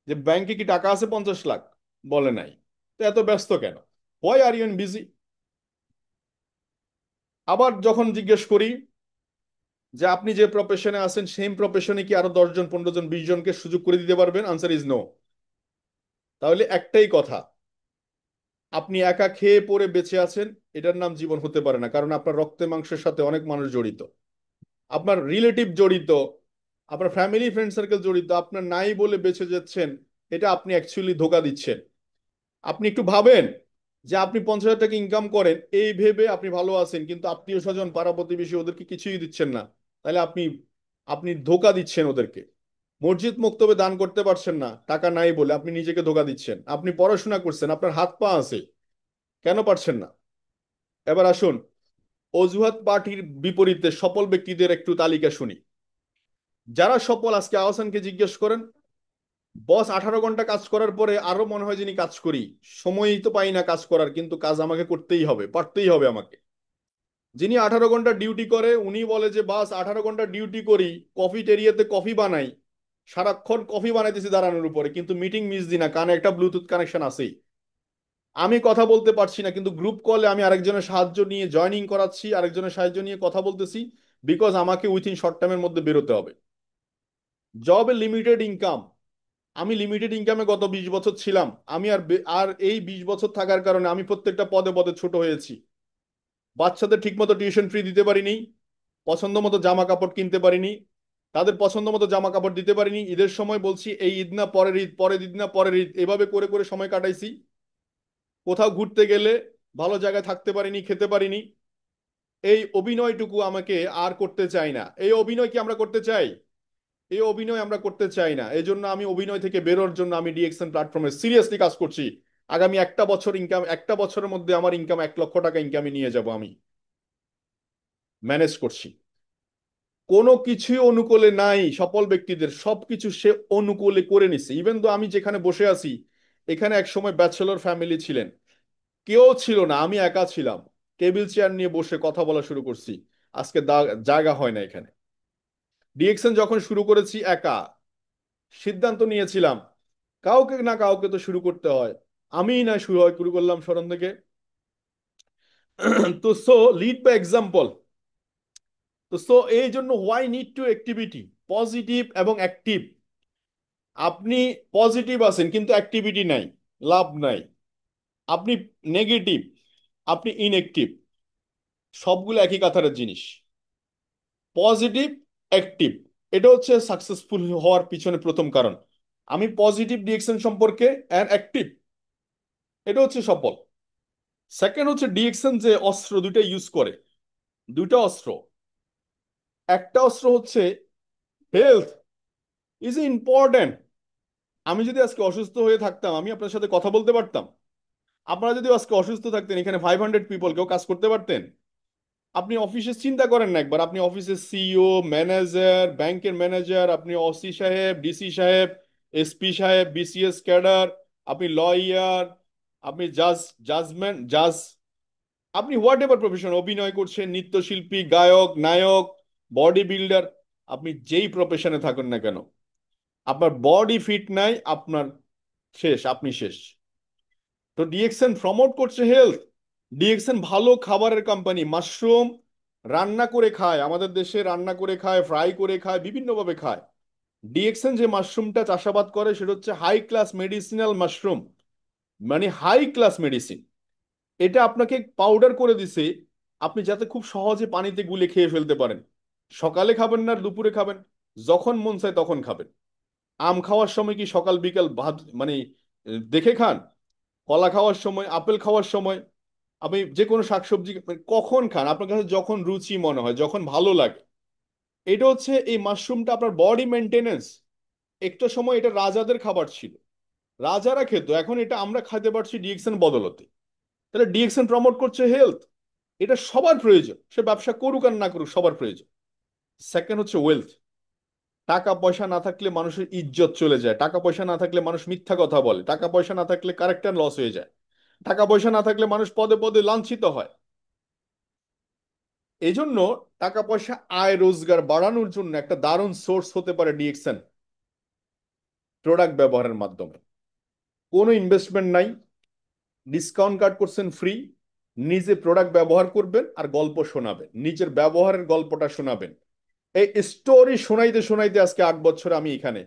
যে ব্যাংকে কি টাকা আছে 50 লাখ, বলে নাই। তো এত ব্যস্ত কেন? Why are you busy? আবার যখন জিজ্ঞেস করি যে আপনি যে প্রফেশনে আছেন সেম প্রফেশনে কি আরো 10 জন 15 জন 20 জনকে সুযোগ করে দিতে পারবেন, আনসার ইজ নো। তাহলে একটাই কথা, আপনি একা খেয়ে পরে বেঁচে আছেন, এটার নাম জীবন হতে পারে না। কারণ আপনার রক্তে মাংসের সাথে অনেক মানুষ জড়িত, আপনার রিলেটিভ জড়িত, আপনার ফ্যামিলি ফ্রেন্ড সার্কেল জড়িত। আপনার নাই বলে বেঁচে যাচ্ছেন, এটা আপনি অ্যাকচুয়ালি ধোকা দিচ্ছেন। আপনি একটু ভাবেন যে আপনি 50,000 টাকা ইনকাম করেন, এই ভেবে আপনি ভালো আছেন, কিন্তু আত্মীয় স্বজন পাড়া প্রতিবেশী ওদেরকে কিছুই দিচ্ছেন না। তাহলে আপনি আপনি ধোকা দিচ্ছেন ওদেরকে। মসজিদ মক্তবে দান করতে পারছেন না টাকা নাই বলে, আপনি নিজেকে ধোকা দিচ্ছেন। আপনি পড়াশোনা করছেন, আপনার হাত পা আছে, কেন পারছেন না? এবার আসুন, অজুহাত পার্টির বিপরীতে সফল ব্যক্তিদের একটু তালিকা শুনি। যারা সফল, আজকে আহসানকে জিজ্ঞেস করেন, বস 18 ঘন্টা কাজ করার পরে আরো মনে হয় যিনি কাজ করি, সময়ই তো পাই না কাজ করার, কিন্তু কাজ আমাকে করতেই হবে, পারতেই হবে আমাকে। যিনি 18 ঘন্টা ডিউটি করে উনি বলে যে বাস 18 ঘন্টা ডিউটি করি, কফি টেরিয়াতে কফি বানাই, সারাক্ষণ কফি বানাইতেছি দাঁড়ানোর উপরে, কিন্তু মিটিং মিস দিই না, কানে একটা ব্লুটুথ কানেকশন আছেই। আমি কথা বলতে পারছি না, কিন্তু গ্রুপ কলে আমি আরেকজনের সাহায্য নিয়ে জয়নিং করাচ্ছি, আরেকজনের সাহায্য নিয়ে কথা বলতেছি, বিকজ আমাকে উইথিন শর্ট টাইমের মধ্যে বেরোতে হবে। জবে লিমিটেড ইনকাম, আমি লিমিটেড ইনকামে গত 20 বছর ছিলাম। আমি আর এই 20 বছর থাকার কারণে আমি প্রত্যেকটা পদে পদে ছোট হয়েছি। বাচ্চাদের ঠিকমতো টিউশন ফ্রি দিতে পারিনি, পছন্দ মতো জামা কাপড় কিনতে পারিনি, তাদের পছন্দ মতো জামা কাপড় দিতে পারিনি। ঈদের সময় বলছি এই ঈদ না পরের ঈদ, পরের ঈদ না পরের ঈদ, এভাবে করে করে সময় কাটাইছি। কোথাও ঘুরতে গেলে ভালো জায়গায় থাকতে পারিনি, খেতে পারিনি। এই অভিনয়টুকু আমাকে আর করতে চাই না। এই অভিনয় কি আমরা করতে চাই? এই অভিনয় আমরা করতে চাই না। এই জন্য আমি অভিনয় থেকে বেরোর জন্য আমি ডিএক্সএন প্ল্যাটফর্মে সিরিয়াসলি কাজ করছি। আগামী একটা বছর ইনকাম, একটা বছরের মধ্যে আমার ইনকাম 1 লক্ষ টাকা ইনকামে নিয়ে যাব, আমি ম্যানেজ করছি। কোনো কিছুই অনুকূলে নাই সফল ব্যক্তিদের, সবকিছু সে অনুকূলে করে নিচ্ছে। ইভেন তো আমি যেখানে বসে আছি, এখানে একসময় ব্যাচেলর ফ্যামিলি ছিলেন, কেউ ছিল না, আমি একা ছিলাম। টেবিল চেয়ার নিয়ে বসে কথা বলা শুরু করছি, আজকে জায়গা হয় না এখানে। ডিএক্সএন যখন শুরু করেছি একা, সিদ্ধান্ত নিয়েছিলাম কাউকে না কাউকে তো শুরু করতে হয়। আমি না শুরু করলাম স্মরণ থেকে। তো সো লিড বাই এক্সাম্পল। তো সো এই জন্য why need to activity, positive এবং অ্যাক্টিভ। আপনি পজিটিভ আছেন কিন্তু অ্যাক্টিভিটি নাই, লাভ নাই। আপনি নেগেটিভ, আপনি ইনঅ্যাক্টিভ, সবগুলো একই কাতারের জিনিস। পজিটিভ, অ্যাক্টিভ, এটা হচ্ছে সাকসেসফুল হওয়ার পিছনে প্রথম কারণ। আমি পজিটিভ ডিরেকশন সম্পর্কে অ্যান্ড অ্যাক্টিভ, এটা হচ্ছে সফল। সেকেন্ড হচ্ছে ডিরেকশন যে অস্ত্র দুইটা ইউজ করে, দুইটা অস্ত্র। একটা অস্ত্র হচ্ছে হেলথ ইজ ইম্পর্টেন্ট। আমি যদি আজকে অসুস্থ হয়ে থাকতাম, আমি আপনার সাথে কথা বলতে পারতাম? আপনারা যদি আজকে অসুস্থ থাকতেন, এখানে 500 পিপল কেউ কাজ করতে পারতেন? আপনি অফিসে চিন্তা করেন না একবার, আপনি অফিসের সিইও, ম্যানেজার, ব্যাংকের ম্যানেজার, আপনি ওসি সাহেব, ডিসি সাহেব, এসপি সাহেব, বিসিএস ক্যাডার, আপনি লয়ার, আপনি জাজ, আপনি হোয়াট এভার প্রফেশন, অভিনয় করছেন, নৃত্যশিল্পী, গায়ক, নায়ক, বডি বিল্ডার, আপনি যেই প্রফেশনে থাকুন না কেন, আপনার বডি ফিট নাই, আপনার শেষ, আপনি শেষ। তো ডিএক্সএন প্রমোট করছে হেলথ। ডিএক্সএন ভালো খাবারের কোম্পানি, মাশরুম রান্না করে খায়, আমাদের দেশে রান্না করে খায়, ফ্রাই করে খায়, বিভিন্নভাবে খায়। ডিএক্সএন যে মাশরুমটা চাষাবাদ করে সেটা হচ্ছে হাই ক্লাস মেডিসিনাল মাশরুম, মানে হাই ক্লাস মেডিসিন। এটা আপনাকে পাউডার করে দিছে, আপনি যাতে খুব সহজে পানিতে গুলে খেয়ে ফেলতে পারেন। সকালে খাবেন না দুপুরে খাবেন, যখন মন চায় তখন খাবেন। আম খাওয়ার সময় কি সকাল বিকাল ভাত মানে দেখে খান? কলা খাওয়ার সময়, আপেল খাওয়ার সময়, আপনি যে কোনো শাকসবজি মানে কখন খান, আপনার কাছে যখন রুচি মনে হয়, যখন ভালো লাগে। এটা হচ্ছে এই মাশরুমটা আপনার বডি মেনটেনেন্স। একটা সময় এটা রাজাদের খাবার ছিল, রাজারা খেত, এখন এটা আমরা খাইতে পারছি ডিএক্সএন বদলতে। তাহলে ডিএক্সএন প্রমোট করছে হেলথ, এটা সবার প্রয়োজন, সে ব্যবসা করুক আর না করুক, সবার প্রয়োজন। সেকেন্ড হচ্ছে ওয়েলথ। টাকা পয়সা না থাকলে মানুষের ইজ্জত চলে যায়, টাকা পয়সা না থাকলে মানুষ মিথ্যা কথা বলে, টাকা পয়সা না থাকলে ক্যারেক্টার লস হয়ে যায়, টাকা পয়সা না থাকলে মানুষ পদে পদে লাঞ্ছিত হয়। এই জন্য টাকা পয়সা আয় রোজগার বাড়ানোর জন্য একটা দারুণ সোর্স হতে পারে ডিএক্সএন, প্রোডাক্ট ব্যবহারের মাধ্যমে। কোনো ইনভেস্টমেন্ট নাই, ডিসকাউন্ট কার্ড করছেন ফ্রি, নিজে প্রোডাক্ট ব্যবহার করবেন আর গল্প শোনাবেন, নিজের ব্যবহারের গল্পটা শোনাবেন। এই স্টোরি শোনাইতে শোনাইতে আজকে 8 বছর আমি এখানে।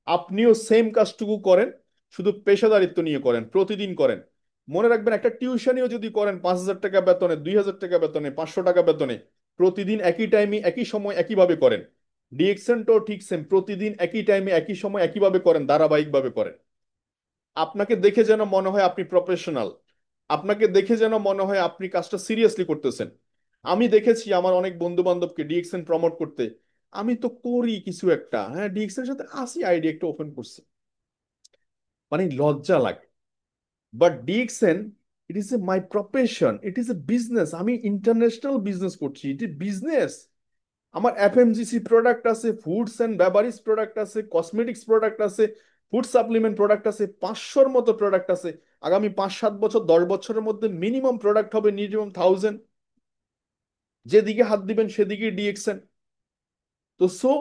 আপনিও সেম কাজটুকু করেন, শুধু পেশাদারিত্ব নিয়ে করেন, প্রতিদিন করেন। মনে রাখবেন, একটা টিউশনিও যদি করেন 5,000 টাকা বেতনে, 2,000 টাকা বেতনে, 500 টাকা বেতনে, প্রতিদিন একই টাইমে একই সময় একইভাবে করেন। ডিএক্সেনটাও ঠিক সেম, প্রতিদিন একই টাইমে একই সময় একইভাবে করেন, ধারাবাহিকভাবে করেন। আপনাকে দেখে যেন মনে হয় আপনি প্রফেশনাল, আপনাকে দেখে যেন মনে হয় আপনি কাজটা সিরিয়াসলি করতেছেন। আমি দেখেছি আমার অনেক বন্ধু বান্ধবকে ডিএক্সএন প্রমোট করতে, আমি তো করি কিছু একটা, হ্যাঁ ডিএক্সএন এর সাথে আসি, আইডি একটা ওপেন করছি, মানে লজ্জা লাগে। But DXN, it is A my profession, it is A business, আমি ইন্টারন্যাশনাল বিজনেস করছি, ইট ইজ বিজনেস। আমার এফএমজিসি প্রোডাক্ট আছে, ফুডস অ্যান্ড বেভারেজ প্রোডাক্ট আছে, কসমেটিক্স প্রোডাক্ট আছে, ফুড সাপ্লিমেন্ট প্রোডাক্ট আছে, 500-র মতো প্রোডাক্ট আছে। আগামী 5-7 বছর, 10 বছরের মধ্যে মিনিমাম প্রোডাক্ট হবে মিনিমাম 1000। যেদিকে হাত দিবেন সেদিকে ডিএক্সএন। তো সো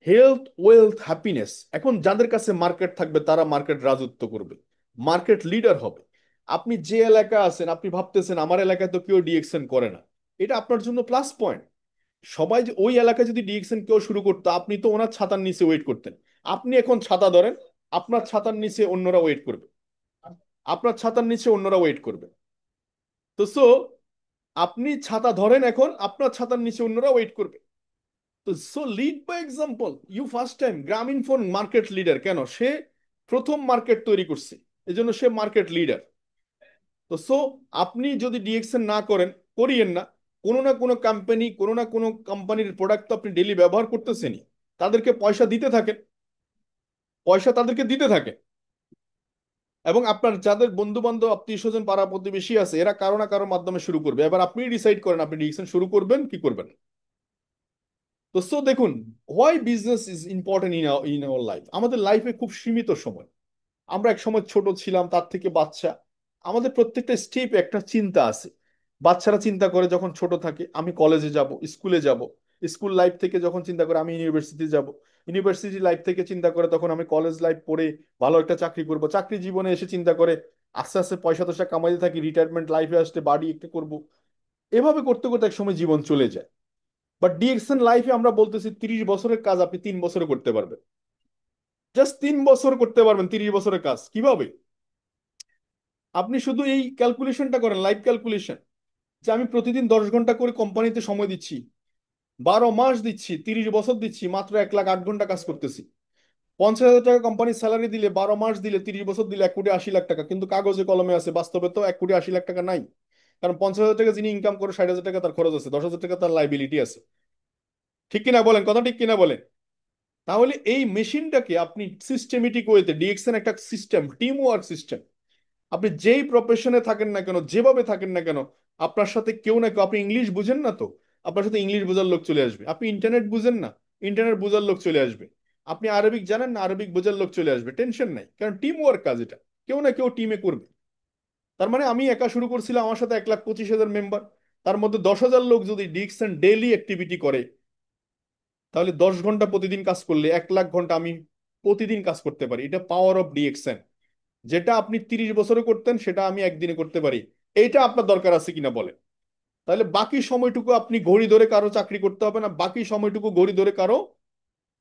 হেলথ, ওয়েলথ, হ্যাপিনেস, এখন যাদের কাছে মার্কেট থাকবে তারা মার্কেট রাজত্ব করবে, মার্কেট লিডার হবে। আপনি যে এলাকা আছেন, আপনি ভাবতেছেন আমার এলাকায় তো কেউ ডিএক্সএন করে না, এটা আপনার জন্য প্লাস পয়েন্ট। সবাই যে ওই এলাকায় যদি ডিএক্সএন কেউ শুরু করতো, আপনি তো ওনার ছাতার নিচে ওয়েট করতেন। আপনি এখন ছাতা ধরেন, আপনার ছাতার নিচে অন্যরা ওয়েট করবে, আপনার ছাতার নিচে অন্যরা ওয়েট করবে। তো সো আপনি ছাতা ধরেন, এখন আপনার ছাতার নিচে অন্যরা ওয়েট করবে। তো so lead by example. You first time Grameenphone market leader, কেন? সে প্রথম মার্কেট তৈরি করছে, এজন্য সে মার্কেট লিডার। তো সো আপনি যদি ডিএক্সএন না করেন, করিয়েন না, কোনো না কোনো কোম্পানি, কোনো না কোনো কোম্পানির প্রোডাক্ট তো আপনি ডেলি ব্যবহার করতেছেনই, তাদেরকে পয়সা দিতে থাকেন, পয়সা তাদেরকে দিতে থাকেন। এবং আপনার যাদের বন্ধু বান্ধব, আত্মীয় স্বজন, পাড়া প্রতিবেশী আছে, এরা কারো না কারোর মাধ্যমে শুরু করবে। এবার আপনি ডিসাইড করেন আপনি ডিএক্সএন শুরু করবেন কি করবেন। তো সো দেখুন, why business is important in our life. আমাদের লাইফে খুব সীমিত সময়, আমরা এক সময় ছোট ছিলাম, তার থেকে বাচ্চা, আমাদের প্রত্যেকটা স্টেপে একটা চিন্তা আছে। বাচ্চারা চিন্তা করে যখন ছোট থাকে আমি কলেজে যাব, স্কুলে যাব, স্কুল লাইফ থেকে যখন চিন্তা করে আমি ইউনিভার্সিটি যাব, ইউনিভার্সিটি লাইফ থেকে চিন্তা করে তখন আমি কলেজ লাইফ পড়ে ভালো একটা চাকরি করব, চাকরি জীবনে এসে চিন্তা করে আস্তে আস্তে পয়সা টয়সা কামাইতে থাকি, রিটায়ারমেন্ট লাইফে আসতে বাড়ি একটা করব। এভাবে করতে করতে এক সময় জীবন চলে যায়। বাট ডিএক্সএন লাইফে আমরা বলতেছি 30 বছরের কাজ আপনি 3 বছরে করতে পারবেন, জাস্ট 3 বছর করতে পারবেন 30 বছরের কাজ। কিভাবে? আপনি শুধু এই ক্যালকুলেশনটা করেন, লাইফ ক্যালকুলেশন, যে আমি প্রতিদিন 10 ঘন্টা করে কোম্পানিতে সময় দিচ্ছি, 12 মাস দিচ্ছি, 30 বছর দিচ্ছি, মাত্র 1,08,000 কাজ করতেছি। 50,000 টাকা কোম্পানির স্যালারি দিলে, 12 মাস দিলে, 30 বছর দিলে 1,80,00,000 টাকা, কিন্তু কাগজে কলমে আছে, বাস্তবে তো 1,80,00,000 টাকা নাই। কারণ 50,000 টাকা যিনি ইনকাম করে, 60,000 টাকা তার খরচ আছে, 10,000 টাকা তার লাইবিলিটি আছে। ঠিক কিনা বলেন, কথা ঠিক কিনা বলেন? তাহলে এই মেশিনটাকে আপনি সিস্টেমেটিক ওয়েতে, ডিএক্সএন একটা সিস্টেম, টিম ওয়ার্ক সিস্টেম। আপনি যেই প্রফেশনে থাকেন না কেন, যেভাবে থাকেন না কেন, আপনার সাথে কেউ না কেউ, আপনি ইংলিশ বুঝেন না তো আপনার সাথে ইংলিশ বোঝার লোক চলে আসবে। আপনি ইন্টারনেট বুঝেন না, ইন্টারনেট বোঝার লোক চলে আসবে। আপনি আরবিক জানেন না, আরবিক বোঝার লোক চলে আসবে। টেনশন নাই, কারণ টিম ওয়ার্ক কাজ এটা, কেউ না কেউ টিমে করবে। তার মানে আমি একা শুরু করছিলাম, আমার সাথে 1,25,000 মেম্বার, তার মধ্যে 10,000 লোক যদি ডিকশন ডেইলি অ্যাক্টিভিটি করে, তাহলে 10 ঘন্টা প্রতিদিন কাজ করলে 1,00,000 ঘন্টা আমি প্রতিদিন কাজ করতে পারি। এটা পাওয়ার অফ ডিএক্সএন। যেটা আপনি 30 বছরে করতেন সেটা আমি একদিনে করতে পারি। এইটা আপনার দরকার আছে কিনা বলেন? তাহলে বাকি সময়টুকু আপনি ঘড়ি ধরে কারো চাকরি করতে হবে না, বাকি সময়টুকু ঘড়ি ধরে কারো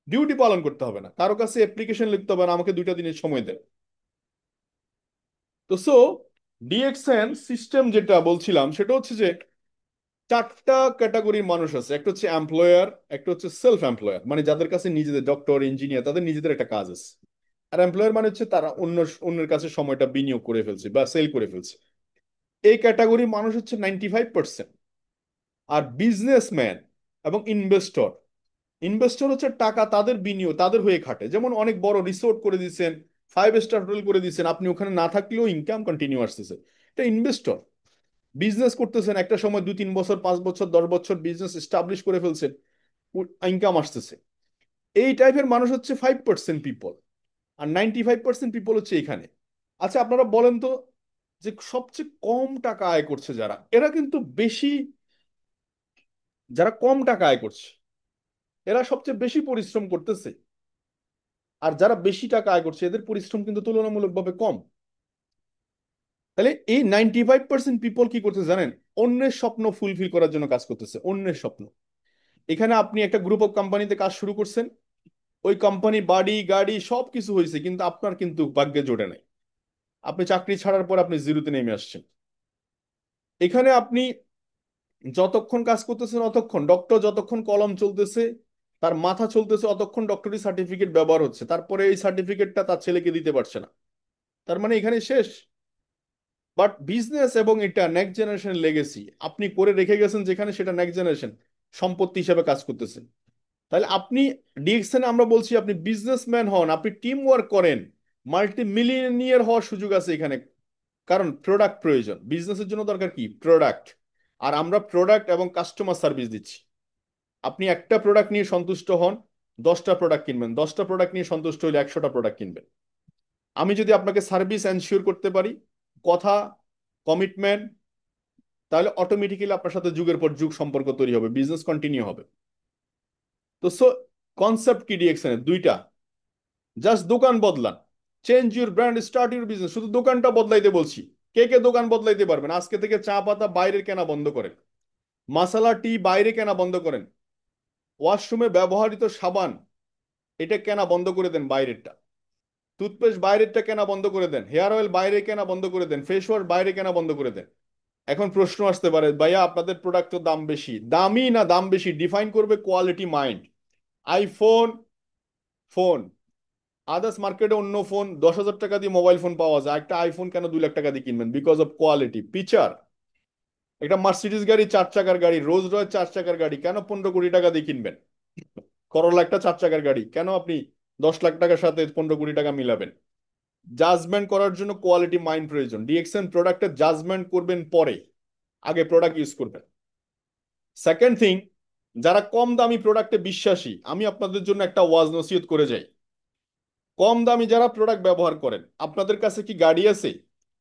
ডিউটি পালন করতে হবে না, কারো কাছে অ্যাপ্লিকেশন লিখতে হবে না আমাকে 2টা দিনের সময় দেন। তো সো ডিএক্সএন সিস্টেম যেটা বলছিলাম সেটা হচ্ছে যে 4টা ক্যাটাগরির মানুষ আছে। একটা হচ্ছে এমপ্লয়ার, একটা হচ্ছে সেলফ এমপ্লয়ার, মানে যাদের কাছে নিজেদের, ডক্টর, ইঞ্জিনিয়ার, তাদের নিজেদের একটা কাজ আছে। আর এমপ্লয়ার মানে হচ্ছে তারা অন্যের কাছে সময়টা বিনিয়োগ করে ফেলছে বা সেল করে ফেলছে। এই ক্যাটাগরির মানুষ হচ্ছে 95%। আর বিজনেসম্যান এবং ইনভেস্টর, ইনভেস্টর হচ্ছে টাকা তাদের বিনিয়োগ, তাদের হয়ে খাটে। যেমন অনেক বড় রিসোর্ট করে দিচ্ছেন, 5 স্টার হোটেল করে দিচ্ছেন, আপনি ওখানে না থাকলেও ইনকাম কন্টিনিউ আসতেছে, এটা ইনভেস্টর। বিজনেস করতেছেন, একটা সময় 2-3 বছর, 5 বছর, 10 বছর বিজনেস এস্টাবলিশ করে ফেলছেন, ইনকাম আসতেছে। এই টাইপের মানুষ হচ্ছে 5% পিপল। আর 95% পিপল হচ্ছে এখানে। আচ্ছা আপনারা বলেন তো, যে সবচেয়ে কম টাকা আয় করছে যারা, এরা কিন্তু বেশি যারা কম টাকা আয় করছে এরা সবচেয়ে বেশি পরিশ্রম করতেছে, আর যারা বেশি টাকা আয় করছে এদের পরিশ্রম কিন্তু তুলনামূলকভাবে কম। তাহলে এই 95% পিপল কি করতেছে জানেন? অন্যের স্বপ্ন ফুলফিল করার জন্য কাজ করতেছে, অন্যের স্বপ্ন। এখানে আপনি একটা গ্রুপ অফ কোম্পানিতে কাজ শুরু করছেন, ওই কোম্পানি বাড়ি গাড়ি সব কিছু হয়েছে, কিন্তু আপনার কিন্তু ভাগ্যে জোটে নাই। আপনি চাকরি ছাড়ার পর আপনি জিরোতে নেমে আসছেন। এখানে আপনি যতক্ষণ কাজ করতেছেন অতক্ষণ ডক্টর, যতক্ষণ কলম চলতেছে, তার মাথা চলতেছে, অতক্ষণ ডক্টরি সার্টিফিকেট ব্যবহার হচ্ছে, তারপরে এই সার্টিফিকেটটা তার ছেলেকে দিতে পারছে না। তার মানে এখানে শেষ। বাট বিজনেস এবং এটা নেক্সট জেনারেশন লেগেসি আপনি করে রেখে গেছেন, যেখানে সেটা নেক্সট জেনারেশন সম্পত্তি হিসেবে কাজ করতেছে। তাহলে আপনি ডিএক্সএন আমরা বলছি আপনি বিজনেসম্যান হন, আপনি টিম ওয়ার্ক করেন, মাল্টি মিলিয়নিয়ার হওয়ার সুযোগ আছে এখানে। কারণ প্রোডাক্ট প্রয়োজন, বিজনেসের জন্য দরকার কি প্রোডাক্ট। আর আমরা প্রোডাক্ট এবং কাস্টমার সার্ভিস দিচ্ছি। আপনি একটা প্রোডাক্ট নিয়ে সন্তুষ্ট হন, 10টা প্রোডাক্ট কিনবেন, 10টা প্রোডাক্ট নিয়ে সন্তুষ্ট হলে 100টা প্রোডাক্ট কিনবেন। আমি যদি আপনাকে সার্ভিস এনশিওর করতে পারি, কথা, কমিটমেন্ট, তাহলে অটোমেটিক্যালি আপনার সাথে যুগের পর যুগ সম্পর্ক তৈরি হবে, বিজনেস কন্টিনিউ হবে। তো সো কনসেপ্ট কি ডিএক্সএন এর দুইটা, জাস্ট দোকান বদলান, change your brand, start your business. শুধু দোকানটা বদলাইতে বলছি। কে কে দোকান বদলাইতে পারবেন? আজকে থেকে চা পাতা বাইরে কেনা বন্ধ করেন, মশালা টি বাইরে কেনা বন্ধ করেন, ওয়াশরুমে ব্যবহৃত সাবান এটা কেনা বন্ধ করে দেন বাইরেরটা, টুথপেস্ট বাইরেরটা কেনা বন্ধ করে দেন, হেয়ার অয়েল বাইরে কেনা বন্ধ করে দেন, ফেস ওয়াশ বাইরে কেনা বন্ধ করে দেন। এখন প্রশ্ন আসতে পারে, ভাইয়া আপনাদের প্রোডাক্ট তো দাম বেশি, দামি না দাম বেশি ডিফাইন করবে quality mind. IPhone phone, others মার্কেটে অন্য ফোন 10,000 টাকা দিয়ে মোবাইল ফোন পাওয়া যায়, একটা আইফোন কেন 2 লাখ টাকা দিয়ে কিনবেন? Because of quality picture. একটা মার্সিডিজ গাড়ি 4 চাকার গাড়ি, রোজ রয়েস 4 চাকার গাড়ি কেন 15 কোটি টাকা দিয়ে কিনবেন? করোলা একটা 4 চাকার গাড়ি কেন আপনি 10 লাখ টাকার সাথে 15 কোটি টাকা মিলাবেন? জাজমেন্ট করার জন্য কোয়ালিটি মাইন্ড প্রয়োজন। ডিএক্সএন প্রোডাক্টের জাজমেন্ট করবেন পরে, আগে প্রোডাক্ট ইউজ করবেন। সেকেন্ড থিং, যারা কম দামি প্রোডাক্টে বিশ্বাসী, আমি আপনাদের জন্য একটা ওয়াজ নসিহত করে যাই। কম দামি যারা প্রোডাক্ট ব্যবহার করেন, আপনাদের কাছে কি গাড়ি আছে?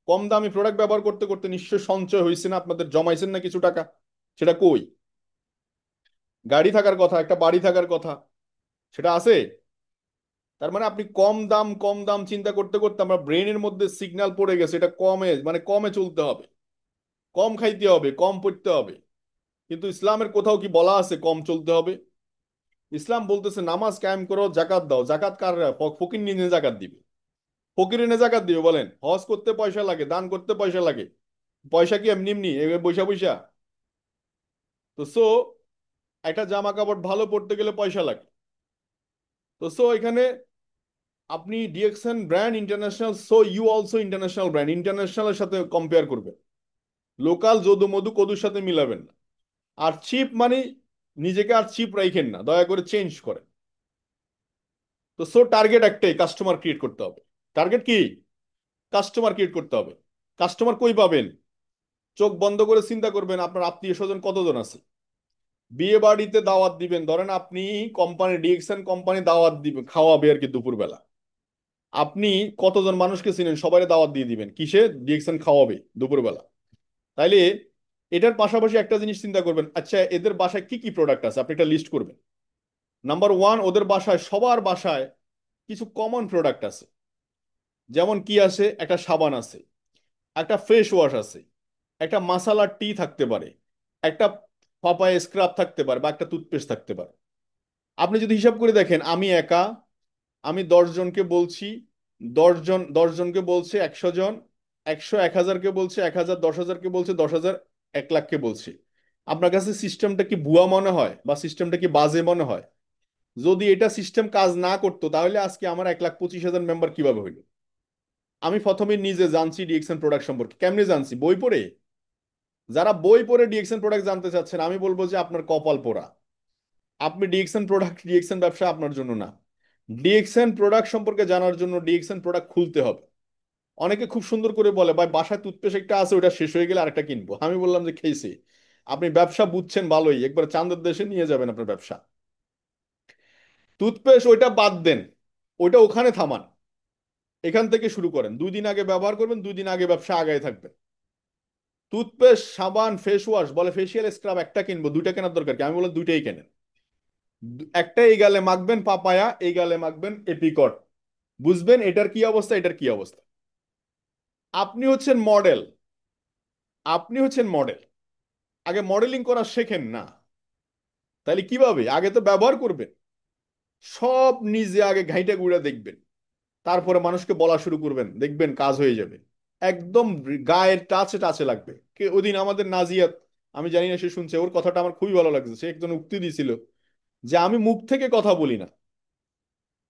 কম দামি প্রোডাক্ট ব্যবহার করতে করতে নিশ্চয় সঞ্চয় হয়েছে না আপনাদের, জমাইছেন না কিছু টাকা? সেটা কই? গাড়ি থাকার কথা, একটা বাড়ি থাকার কথা, সেটা আছে? তার মানে আপনি কম দাম চিন্তা করতে করতে আমরা ব্রেনের মধ্যে সিগন্যাল পড়ে গেছে এটা কমে, মানে কমে চলতে হবে, কম খাইতে হবে, কম পড়তে হবে। কিন্তু ইসলামের কোথাও কি বলা আছে কম চলতে হবে? ইসলাম বলতেছে নামাজ কায়েম করো, জাকাত দাও। জাকাত কার? ফকির নিয়ে জাকাত দিবে। ফকির এনে জাকাত দিবে বলেন? হজ করতে পয়সা লাগে, দান করতে পয়সা লাগে। পয়সা কি এমনি এমনি বৈশা বৈশা? তো সো একটা জামা কাপড় ভালো পড়তে গেলে পয়সা লাগে। তো সো এখানে আপনি DXN brand international, so you also international brand, ইন্টারন্যাশনালের সাথে কম্পেয়ার করবেন। লোকাল যদু মধু কদুর সাথে মিলাবেন না। আর চিপ মানে নিজেকে আর চিপ রাখেন না, দয়া করে চেঞ্জ করেন। তো সো টার্গেট একটাই, কাস্টমার ক্রিয়েট করতে হবে। টার্গেট কি? কাস্টমার ক্রিয়েট করতে হবে। কাস্টমার কই পাবেন? চোখ বন্ধ করে চিন্তা করবেন আপনার আত্মীয় স্বজন কতজন আছে। বিয়ে বাড়িতে দাওয়াত দিবেন, ধরেন আপনি কোম্পানি ডিএক্সএন কোম্পানি দাওয়াত দিবে খাওয়াবে আর কি দুপুরবেলা। আপনি কতজন মানুষকে চিনেন? সবাই দাওয়াত দিয়ে দিবেন, কিসে? ডিএক্সএন খাওয়াবে দুপুরবেলা। তাইলে এটার পাশাপাশি একটা জিনিস চিন্তা করবেন, আচ্ছা এদের বাসায় কি কি প্রোডাক্ট আছে আপনি একটা লিস্ট করবেন। নাম্বার ওয়ান, ওদের বাসায় সবার বাসায় কিছু কমন প্রোডাক্ট আছে। যেমন কি আছে? একটা সাবান আছে, একটা ফেস ওয়াশ আছে, একটা মাসালার টি থাকতে পারে, একটা পাপায়া স্ক্রাব থাকতে পারে, বা একটা টুথপেস্ট থাকতে পারে। আপনি যদি হিসাব করে দেখেন, আমি একা, আমি 10 জনকে বলছি, 10 জন 10 জনকে বলছে 100 জন, 100 1000কে বলছে 1000, 10,000কে বলছে 10,000, 1 লাখকে বলছে। আপনার কাছে সিস্টেমটা কি ভুয়া মনে হয়, বা সিস্টেমটা কি বাজে মনে হয়? যদি এটা সিস্টেম কাজ না করতো তাহলে আজকে আমার 1,25,000 মেম্বার কিভাবে হইলো? আমি প্রথমে নিজে জানছি ডিএক্সএন প্রোডাক্ট সম্পর্কে। কেমনে জানছি? বই পড়ে। যারা বই পড়ে ডিএক্সএন প্রোডাক্ট জানতে চাচ্ছেন, আমি বলবো যে আপনার কপাল পোড়া। আপনি ডিএক্সএন প্রোডাক্ট, ডিএক্সএন ব্যবসা আপনার জন্য না। ডিএক্সএন প্রোডাক্ট সম্পর্কে জানার জন্য ডিএক্সএন প্রোডাক্ট খুলতে হবে। অনেকে খুব সুন্দর করে বলে, ভাই বাসায় টুথপেস্ট একটা আছে, ওটা শেষ হয়ে গেলে আরেকটা কিনবো। আমি বললাম যে খেয়েছি। আপনি ব্যবসা বুঝছেন ভালোই, একবার চাঁদের দেশে নিয়ে যাবেন আপনার ব্যবসা। টুথপেস্ট ওইটা বাদ দেন, ওইটা ওখানে থামান। এখান থেকে শুরু করেন, 2 দিন আগে ব্যবহার করবেন, 2 দিন আগে ব্যবসা আগায় থাকবে। টুথপেস্ট, সাবান, ফেস ওয়াশ, বলে ফেসিয়াল স্ক্রাব একটা কিনবো, দুইটা কেনার দরকার কি? আমি বলে দুইটাই কেনেন। একটা এই গালে মাখবেন পাপায়া, এই গালে মাখবেন এপিকট, বুঝবেন এটার কি অবস্থা, এটার কি অবস্থা। আপনি হচ্ছেন মডেল, আপনি হচ্ছেন মডেল, আগে মডেলিং করা শেখেন না? তাহলে কিভাবে? আগে তো ব্যবহার করবেন, সব নিজে আগে ঘাইটা গুঁড়া দেখবেন, তারপরে মানুষকে বলা শুরু করবেন, দেখবেন কাজ হয়ে যাবে। একদম গায়ের টাচে টাচে লাগবে। কে ওদিন আমাদের নাজিয়াত, আমি জানি না সে শুনছে, ওর কথাটা আমার খুবই ভালো লাগছে। সে একজন উক্তি দিছিল যে আমি মুখ থেকে কথা বলি না,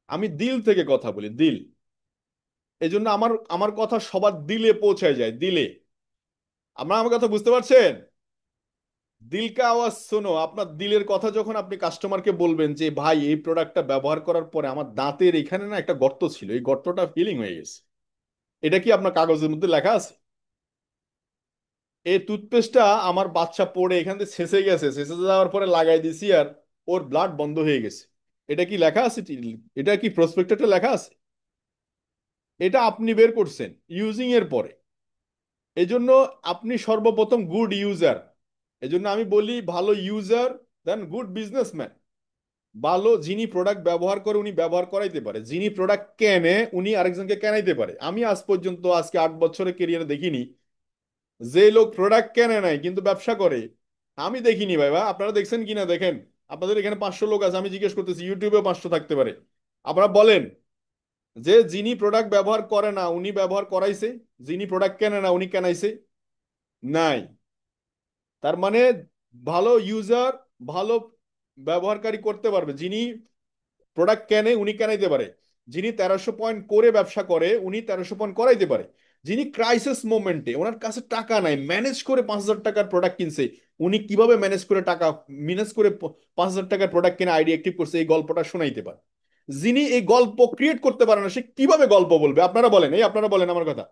আমি দিল থেকে কথা বলি, দিল। এই জন্য আমার আমার কথা সবার দিলে পৌঁছায় যায়, দিলে। আমার কথা বুঝতে পারছেন? দিল কা আওয়াজ শোনো। আপনার দিলের কথা যখন আপনি কাস্টমারকে বলবেন যে ভাই এই প্রোডাক্টটা ব্যবহার করার পরে আমার দাঁতের এখানে না একটা গর্ত ছিল, এই গর্তটা ফিলিং হয়ে গেছে, এটা কি আপনার কাগজের মধ্যে লেখা আছে? এই টুথপেস্টটা আমার বাচ্চা পড়ে এখান থেকে ছেঁচে গেছে, ছেঁচে যাওয়ার পরে লাগাই দিছি আর ওর ব্লাড বন্ধ হয়ে গেছে, এটা কি লেখা আছে? এটা কি প্রসপেক্টাসে লেখা আছে? এটা আপনি বের করছেন ইউজিং এর পরে। এজন্য আপনি সর্বপ্রথম গুড ইউজার। এজন্য আমি বলি ভালো ইউজার দেন গুড বিজনেসম্যান। ভালো যিনি প্রোডাক্ট ব্যবহার করে উনি ব্যবহার করাইতে পারে, যিনি প্রোডাক্ট কেনে উনি আরেকজনকে কেনাইতে পারে। আমি আজ পর্যন্ত আজকে 8 বছরের কেরিয়ারে দেখিনি যে লোক প্রোডাক্ট কেনে নাই কিন্তু ব্যবসা করে। আমি দেখিনি ভাইবা, আপনারা দেখছেন কিনা দেখেন। আপনাদের এখানে 500 লোক আছে, আমি জিজ্ঞেস করতেছি, ইউটিউবে 500 থাকতে পারে। আপনারা বলেন যে যিনি প্রোডাক্ট ব্যবহার করে না উনি ব্যবহার করাইছে, যিনি প্রোডাক্ট কেনে না উনি কেনাইছে? নাই। তার মানে ভালো ইউজার, ভালো ব্যবহারকারী করতে পারবে যিনি প্রোডাক্ট কেনে উনি কেনাইতে পারে, যিনি 1300 পয়েন্ট করে ব্যবসা করে উনি 1300 পয়েন্ট করাইতে পারে, যিনি ক্রাইসিস মোমেন্টে ওনার কাছে টাকা নাই, ম্যানেজ করে 5,000 টাকার প্রোডাক্ট কিনছে, উনি কিভাবে ম্যানেজ করে টাকা, ম্যানেজ করে 5,000 টাকার প্রোডাক্ট কিনে আইডিয়া অ্যাক্টিভ করছে, এই গল্পটা শোনাইতে পারে। যিনি এই গল্প ক্রিয়েট করতে পারে না সে কিভাবে গল্প বলবে? আপনারা বলেন, এই আপনারা বলেন আমার কথা।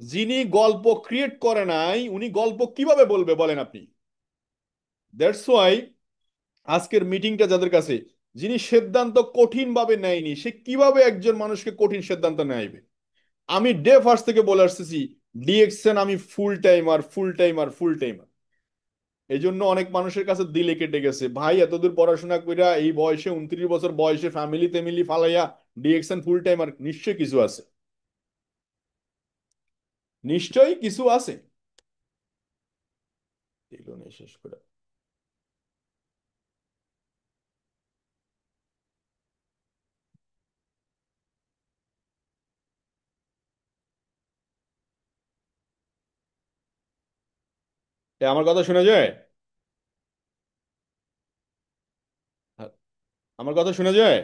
যিনি গল্প ক্রিয়েট করে নাই উনি গল্প কিভাবে বলবে বলেন আপনি? দ্যাটস ওয়াই আজকের মিটিংটা যাদের কাছে, যিনি সিদ্ধান্ত কঠিন ভাবে নেয়নি সে কিভাবে একজন মানুষকে কঠিন সিদ্ধান্ত নেয়বে? আমি ডে ফার্স্ট থেকে বলে আসতেছি, ডিএক্সএন আমি ফুল টাইমার, ফুল টাইমার, ফুল টাইমার। এই জন্য অনেক মানুষের কাছে দিলে কেটে গেছে, ভাই এতদূর পড়াশোনা কইরা এই বয়সে 29 বছর বয়সে ফ্যামিলি টেমিলি ফালাইয়া ডিএক্সএন ফুল টাইমার, নিশ্চয়ই কিছু আছে, নিশ্চয়ই কিছু আছে। এগুলো নিয়ে শেষ করে আমার কথা শোনা যায়? হ্যাঁ, আমার কথা শোনা যায়?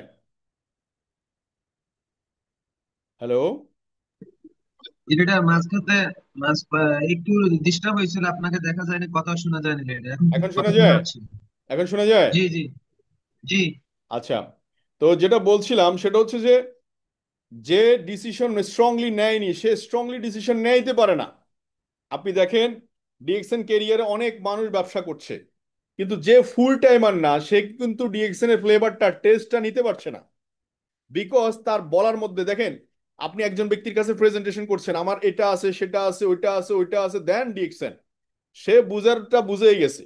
হ্যালো? এটা মাঝখানে একটু ডিস্টার্ব হয়েছিল, আপনাকে দেখা যায়নি, কথা শোনা যায়নি, এটা এখন এখন কথা শোনা শোনা যায়? যাচ্ছে। এখন শোনা যায়? জি জি জি। আচ্ছা, তো যেটা বলছিলাম সেটা হচ্ছে যে যে ডিসিশন স্ট্রংলি নেয়নি সে স্ট্রংলি ডিসিশন নিতে পারে না। আপনি দেখেন ডিএক্সএন ক্যারিয়ারে অনেক মানুষ ব্যবসা করছে, কিন্তু যে ফুল টাইমার না সে কিন্তু ডিএক্সএন এর ফ্লেভারটা টেস্টটা নিতে পারছে না। বিকজ তার বলার মধ্যে দেখেন, আপনি একজন ব্যক্তির কাছে প্রেজেন্টেশন করছেন আমার এটা আছে সেটা আছে ওইটা আছে ওইটা আছে, দেন ডিএক্সএন সে বুঝারটা বুঝেই গেছে।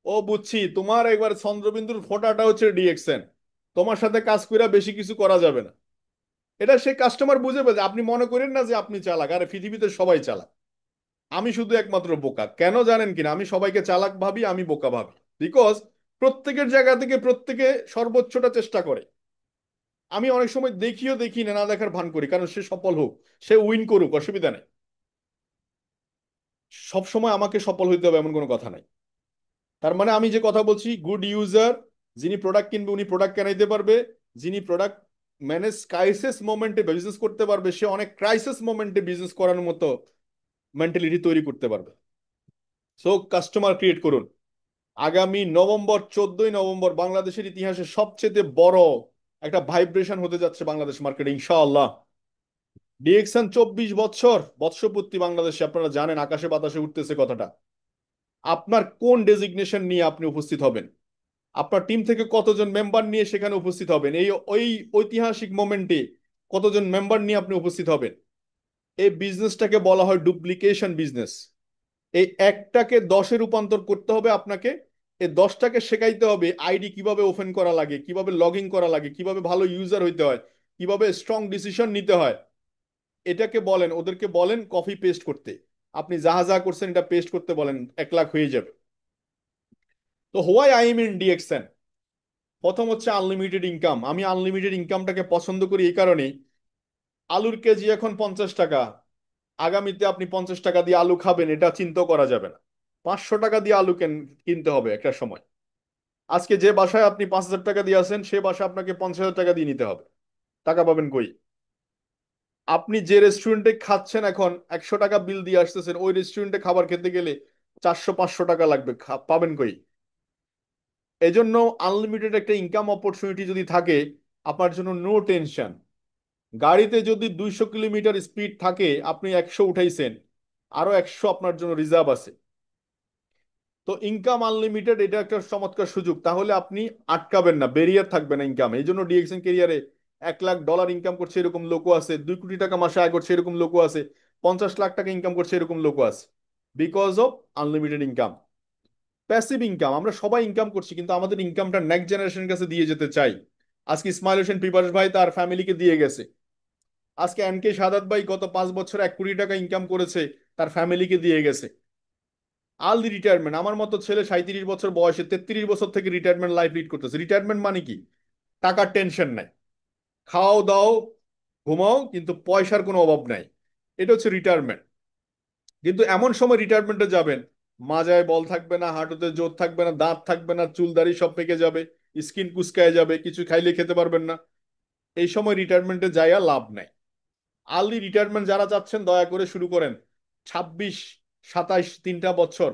ও বুঝছি তোমার একবার চন্দ্রবিন্দুর ফোঁটাটা হচ্ছে ডিএক্সএন, তোমার সাথে কাজ করে বেশি কিছু করা যাবে না। এটা সে কাস্টমার বুঝে ফেলছে। আপনি মনে করেন না যে আপনি চালাক, আরে পৃথিবীতে সবাই চালাক, আমি শুধু একমাত্র বোকা। কেন জানেন কিনা? আমি সবাইকে চালাক ভাবি, আমি বোকা ভাবি। বিকজ প্রত্যেকের জায়গা থেকে প্রত্যেকে সর্বোচ্চটা চেষ্টা করে। আমি অনেক সময় দেখিও দেখি না, না দেখার ভান করি, কারণ সে সফল হোক, সে উইন করুক, অসুবিধা নেই। সব সময় আমাকে সফল হইতে হবে এমন কোনো কথা নাই। তার মানে আমি যে কথা বলছি, গুড ইউজার, যিনি প্রোডাক্ট কিনবে উনি প্রোডাক্ট কেনাইতে পারবে, যিনি প্রোডাক্ট ম্যানেজ ক্রাইসিস মোমেন্টে বিজনেস করতে পারবে সে অনেক ক্রাইসিস মোমেন্টে বিজনেস করার মতো মেন্টালিটি তৈরি করতে পারবে। সো কাস্টমার ক্রিয়েট করুন। আগামী নভেম্বর, 14ই নভেম্বর বাংলাদেশের ইতিহাসে সবচেয়ে বড় একটা ভাইব্রেশন হতে যাচ্ছে বাংলাদেশ মার্কেটে ইনশাআল্লাহ। ডিএক্সএন 24 বছর বৎসপূর্তি বাংলাদেশে, আপনারা জানেন আকাশে বাতাসে উঠতেছে কথাটা। আপনার কোন ডেজিগনেশন নিয়ে আপনি উপস্থিত হবেন? আপনার টিম থেকে কতজন মেম্বার নিয়ে সেখানে উপস্থিত হবেন? এই ওই ঐতিহাসিক মোমেন্টে কতজন মেম্বার নিয়ে আপনি উপস্থিত হবেন? এই বিজনেসটাকে বলা হয় ডুপ্লিকেশন বিজনেস। এই একটাকে দশে রূপান্তর করতে হবে আপনাকে। এই দশটাকে শেখাইতে হবে আইডি কিভাবে ওপেন করা লাগে, কিভাবে লগ ইন করা লাগে, কিভাবে ভালো ইউজার হইতে হয়, কিভাবে স্ট্রং ডিসিশন নিতে হয়। এটাকে বলেন, ওদেরকে বলেন কপি পেস্ট করতে। আপনি যাহা যা করছেন এটা পেস্ট করতে বলেন, 1 লাখ হয়ে যাবে। তো why I am in DXN, প্রথম হচ্ছে আনলিমিটেড ইনকাম। আমি আনলিমিটেড ইনকামটাকে পছন্দ করি এই কারণেই, আলুর কেজি এখন 50 টাকা, আগামীতে আপনি 50 টাকা দিয়ে আলু খাবেন এটা চিন্তা করা যাবে না। 500 টাকা দিয়ে আলু কিনতে হবে একটা সময়। আজকে যে বাসায় আপনি 5,000 টাকা দিয়ে আছেন সে বাসা আপনাকে 50,000 টাকা দিয়ে নিতে হবে। টাকা পাবেন কই? আপনি যে রেস্টুরেন্টে খাচ্ছেন এখন 100 টাকা বিল দিয়ে আসতেছেন, ওই রেস্টুরেন্টে খাবার খেতে গেলে 400-500 টাকা লাগবে, পাবেন কই? এজন্য আনলিমিটেড একটা ইনকাম অপরচুনিটি যদি থাকে আপনার জন্য, নো টেনশন। গাড়িতে যদি 200 কিলোমিটার স্পিড থাকে, আপনি 100 উঠাইছেন, আরো 100 আপনার জন্য রিজার্ভ আছে। তো ইনকাম আনলিমিটেড এটা একটা চমৎকার সুযোগ, তাহলে আপনি আটকাবেন না, ব্যারিয়ার থাকবে না ইনকাম। এই জন্য ডিএক্সএন ক্যারিয়ারে $1 লাখ ইনকাম করছে এরকম লোকও আছে, 2 কোটি টাকা মাসে আয় করছে এরকম লোকও আছে, 50 লাখ টাকা ইনকাম করছে এরকম লোকও আছে, because of unlimited income. Passive income, আমরা সবাই ইনকাম করছি কিন্তু আমাদের ইনকামটা নেক্সট জেনারেশনের কাছে দিয়ে যেতে চাই। আজকে ইসমাইল হোসেন পিপাস ভাই তার ফ্যামিলিকে দিয়ে গেছে। আজকে এনকে সাদাত ভাই গত 5 বছর 1 কোটি টাকা ইনকাম করেছে, তার ফ্যামিলিকে দিয়ে গেছে। আর্লি রিটায়ারমেন্ট, আমার মতো ছেলে 37 বছর বয়সে 33 বছর থেকে রিটায়ারমেন্ট লাইফ লিড করতেছে। রিটায়ারমেন্ট মানে কি? টাকার টেনশন নাই, খাও দাও ঘুমাও, কিন্তু পয়সার কোনো অভাব নাই। এটা হচ্ছে রিটায়ারমেন্ট। কিন্তু এমন সময় রিটায়ারমেন্টে যাবেন, মাজায় বল থাকবে না, হাঁটুতে জোর থাকবে না, দাঁত থাকবে না, চুল দাড়ি সব পেকে যাবে, স্কিন কুচকায় যাবে, কিছু খাইলে খেতে পারবেন না। এই সময় রিটায়ারমেন্টে যাইয়া লাভ নাই। আর্লি রিটায়ারমেন্ট যারা চাচ্ছেন দয়া করে শুরু করেন। 26, 27 3টা বছর,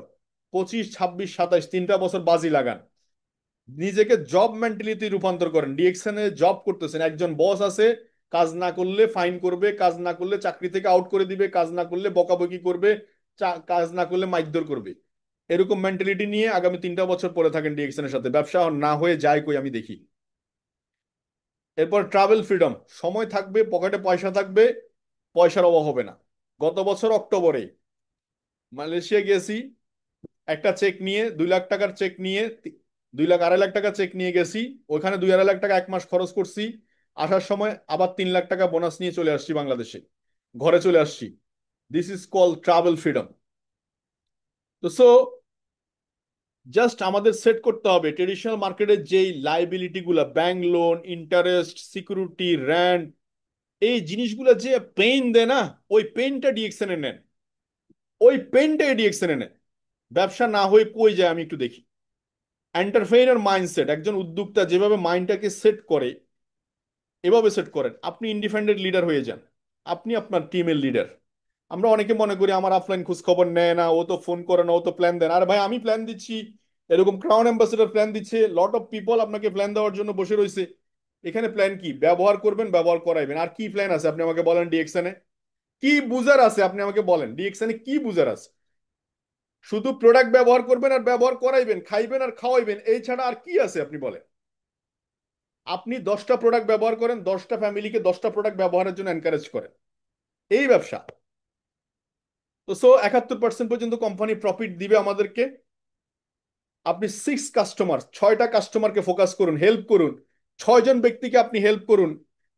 25, 26, 27 3টা বছর বাজি লাগান। নিজেকে জব মেন্টালিটি রূপান্তর করেন। ডিএকশনে জব করতেছেন, একজন বস আছে, কাজ না করলে ফাইন করবে, কাজ না করলে চাকরি থেকে আউট করে দিবে, কাজ না করলে বকাবকি করবে, কাজ না করলে মারধর করবে। এরকম মেন্টালিটি নিয়ে আগামী 3টা বছর পরে থাকেন ডিএকশনের সাথে, ব্যবসা না হয়ে যায় কই আমি দেখি। এরপর ট্রাভেল ফ্রিডম, সময় থাকবে, পকেটে পয়সা থাকবে, পয়সার অভাব হবে না। গত বছর অক্টোবরে মালয়েশিয়া গেছি, একটা চেক নিয়ে 2 লাখ টাকার চেক নিয়ে, 2 লাখ 2.5 লাখ টাকা চেক নিয়ে গেছি। ওখানে 2-2.5 লাখ টাকা 1 মাস খরচ করছি। আসার সময় আবার 3 লাখ টাকা বোনাস নিয়ে চলে আসছি বাংলাদেশে, ঘরে চলে আসছি। This is call travel freedom. তো সো জাস্ট আমাদের সেট করতে হবে ট্রেডিশনাল মার্কেটের যেই লাইবিলিটি গুলা, bank loan, interest, security, rent, এই জিনিসগুলো যে পেইন দেয় না, ওই পেইনটা ডিএক্সএন এ নেন, ওই পেইনটা ডিএক্সএন এ নেন। ব্যবসা না হয়ে কই যায় আমি একটু দেখি। এন্টারপ্রেনার মাইন্ডসেট, একজন উদ্যোক্তা যেভাবে মাইন্ডটাকে সেট করে, এভাবে সেট করেন, আপনি ইন্ডিপেন্ডেন্ট লিডার হয়ে যান। আপনি আপনার টিমের লিডার। আমরা অনেকে মনে করি আমার অফলাইন খোঁজ খবর নেয় না, ও তো ফোন করে না, ও তো প্ল্যান দেয় না। আরে ভাই, আমি প্ল্যান দিচ্ছি, এরকম ক্রাউন অ্যাম্বাসেডর প্ল্যান দিচ্ছে, লট অফ পিপল আপনাকে প্ল্যান দেওয়ার জন্য বসে রয়েছে। এখানে প্ল্যান কি? ব্যবহার করবেন, ব্যবহার করাইবেন। আর কি প্ল্যান আছে আপনি আমাকে বলেন ডিএক্সএনে? কি বুজার আছে আপনি আমাকে বলেন ডিএক্সএনে কি বুজার আছে? শুধু প্রোডাক্ট ব্যবহার করবেন আর ব্যবহার করাইবেন, খাইবেন আর খাওয়াইবেন, এই ছাড়া আর কি আছে আপনি বলেন? আপনি 10টা প্রোডাক্ট ব্যবহার করেন, 10টা ফ্যামিলিকে 10টা প্রোডাক্ট ব্যবহারের জন্য এনকারেজ করেন, এই ব্যবসা। তো সো 71% পর্যন্ত কোম্পানি প্রফিট দিবে আমাদেরকে। আপনি 6 কাস্টমারকে ফোকাস করুন, হেল্প করুন। 6 জন ব্যক্তিকে আপনি হেল্প করুন,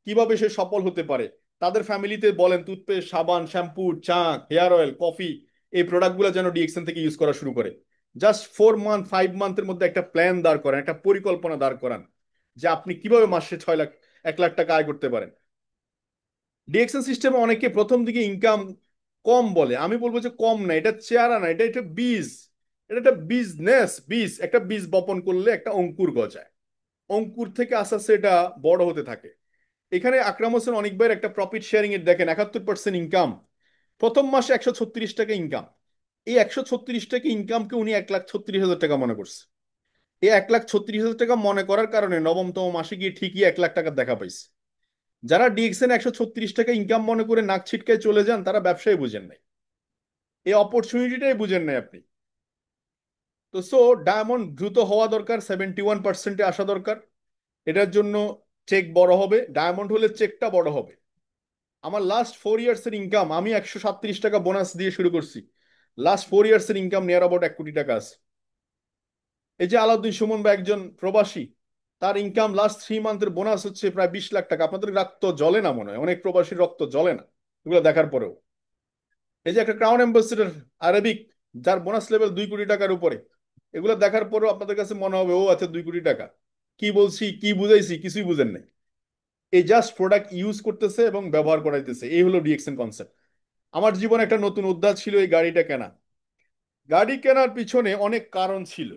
কিভাবে সে সফল হতে পারে। তাদের ফ্যামিলিতে বলেন টুথপেস্ট, সাবান, শ্যাম্পু, চা, হেয়ার অয়েল, কফি, এই প্রোডাক্টগুলো যেন ডিএক্সএন থেকে ইউজ করা শুরু করে। জাস্ট 4 মান্থ 5 মান্থের মধ্যে একটা প্ল্যান দাঁড় করান, একটা পরিকল্পনা দাঁড় করান, যে আপনি কিভাবে মাসে 6 লাখ, 1 লাখ টাকা আয় করতে পারেন। ডিএক্সএন সিস্টেমে অনেকে প্রথম দিকে ইনকাম কম বলে, আমি বলবো যে কম না, এটা চেহারা না, এটা একটা বীজ। এটা একটা বিজনেস। বীজ, একটা বীজ বপন করলে একটা অঙ্কুর গজায়, অঙ্কুর থেকে আস্তে আস্তে এটা বড় হতে থাকে। এখানে আকরাম হোসেন অনেকবার একটা প্রফিট শেয়ারিং এর দেখেন, 71% ইনকাম, প্রথম মাসে 136 টাকা ইনকাম। এই 136 টাকা ইনকামকে উনি 1,36,000 টাকা মনে করছে। এই 1,36,000 টাকা মনে করার কারণে নবমতম মাসে গিয়ে ঠিকই 1 লাখ টাকার দেখা পাইছে। যারা ডিএক্সএন 136 টাকা ইনকাম মনে করে নাক ছিটকায় চলে যান, তারা ব্যবসায় বুঝেন নাই, এই অপরচুনিটিটাই বুঝেন নাই আপনি। তো সো ডায়মন্ড দ্রুত হওয়া দরকার, 71%-এ আসা দরকার। এটার জন্য চেক বড় হবে, ডায়মন্ড হলে চেকটা বড় হবে। আমার লাস্ট 4 ইয়ার্স এর ইনকাম, আমি 137 টাকা বোনাস দিয়ে শুরু করছি। লাস্ট 4 ইয়ার্স এর ইনকাম নিয়ার অ্যাবাউট 1 কোটি টাকা আছে। এই যে আলাউদ্দিন সুমন বা একজন প্রবাসী, তার ইনকাম লাস্ট 3 মান্থের বোনাস হচ্ছে প্রায় 20 লাখ টাকা। আপনাদের রক্ত জ্বলে না মনে হয়? অনেক প্রবাসীর রক্ত জ্বলে না এগুলো দেখার পরেও? এই যে একটা ক্রাউন অ্যাম্বাসেডর আরবিক, যার বোনাস লেভেল 2 কোটি টাকার উপরে, এগুলো দেখার পরেও আপনাদের কাছে মনে হবে ও আচ্ছা 2 কোটি টাকা, কি বলছি কি বুঝাইছি কিছুই বুঝেন নাই। এই জাস্ট প্রোডাক্ট ইউজ করতেছে এবং ব্যবহার করাইতেছে, এই হলো ডিএক্সএন কনসেপ্ট। আমার জীবনে একটা নতুন অধ্যায় ছিল এই গাড়িটা কেনা। গাড়ি কেনার পিছনে অনেক কারণ ছিল।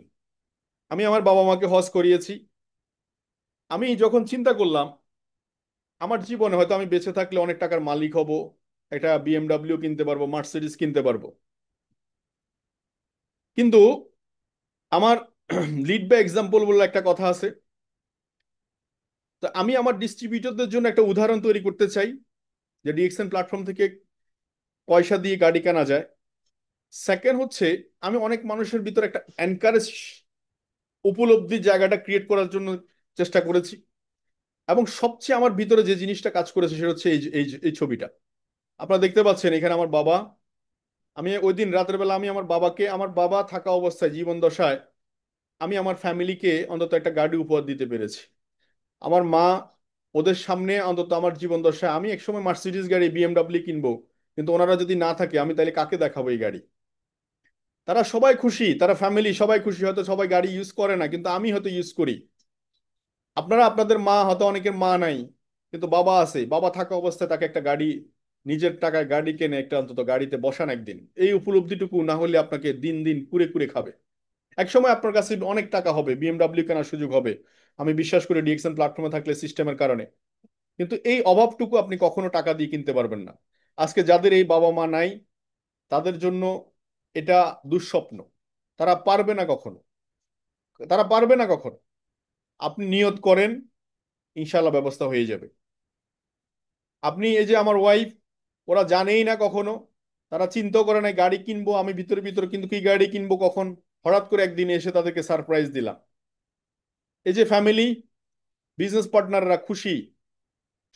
আমি আমার বাবা মাকে হজ করিয়েছি। আমি যখন চিন্তা করলাম আমার জীবনে হয়তো আমি বেঁচে থাকলে অনেক টাকার মালিক হব, একটা বিএমডাব্লিউ কিনতে পারবো, মার্সিডিজ কিনতে পারবো, কিন্তু আমার লিড বাই এক্সাম্পল বলে একটা কথা আছে। তো আমি আমার ডিস্ট্রিবিউটরদের জন্য একটা উদাহরণ তৈরি করতে চাই যে ডিএক্সএন প্ল্যাটফর্ম থেকে পয়সা দিয়ে গাড়ি কেনা যায়। সেকেন্ড হচ্ছে, আমি অনেক মানুষের ভিতরে একটা এনকারেজ, উপলব্ধির জায়গাটা ক্রিয়েট করার জন্য চেষ্টা করেছি। এবং সবচেয়ে আমার ভিতরে যে জিনিসটা কাজ করেছে সেটা হচ্ছে এই ছবিটা আপনারা দেখতে পাচ্ছেন এখানে। আমার বাবা, আমি ওই দিন রাতের বেলা আমি আমার বাবাকে, আমার বাবা থাকা অবস্থায় জীবন দশায় আমি আমার ফ্যামিলিকে অন্তত একটা গাড়ি উপহার দিতে পেরেছি। আমার মা, ওদের সামনে অন্তত আমার জীবন দশায় আমি একসময় মার্সিডিজ গাড়ি বিএমডাব্লিউ কিনবো, কিন্তু ওনারা যদি না থাকে আমি তাহলে কাকে দেখাবো এই গাড়ি? তারা সবাই খুশি, তারা ফ্যামিলি সবাই খুশি, হয়তো সবাই গাড়ি ইউজ করে না কিন্তু আমি হয়তো ইউজ করি। আপনারা, আপনাদের মা হয়তো অনেকের মা নাই, কিন্তু বাবা আছে, বাবা থাকা অবস্থায় তাকে একটা গাড়ি, নিজের টাকায় গাড়ি কেনে একটা অন্তত গাড়িতে বসান একদিন। এই উপলব্ধিটুকু না হলে আপনাকে দিন দিন কুরে কুরে খাবে। একসময় আপনার কাছে অনেক টাকা হবে, বিএমডাব্লিউ কেনার সুযোগ হবে, আমি বিশ্বাস করি ডিএক্সএন প্ল্যাটফর্মে থাকলে সিস্টেমের কারণে। কিন্তু এই অভাবটুকু আপনি কখনো টাকা দিয়ে কিনতে পারবেন না। আজকে যাদের এই বাবা মা নাই, তাদের জন্য এটা দুঃস্বপ্ন। তারা পারবে না কখনো, তারা পারবে না কখনো। আপনি নিয়ত করেন, ইনশাল্লাহ ব্যবস্থা হয়ে যাবে। আপনি এই যে আমার ওয়াইফ, ওরা জানেই না কখনো, তারা চিন্তা করে না গাড়ি কিনবো আমি ভিতরে ভিতরে, কিন্তু কি গাড়ি কিনবো কখন, হঠাৎ করে একদিন এসে তাদেরকে সারপ্রাইজ দিলাম। এই যে ফ্যামিলি, বিজনেস পার্টনাররা খুশি,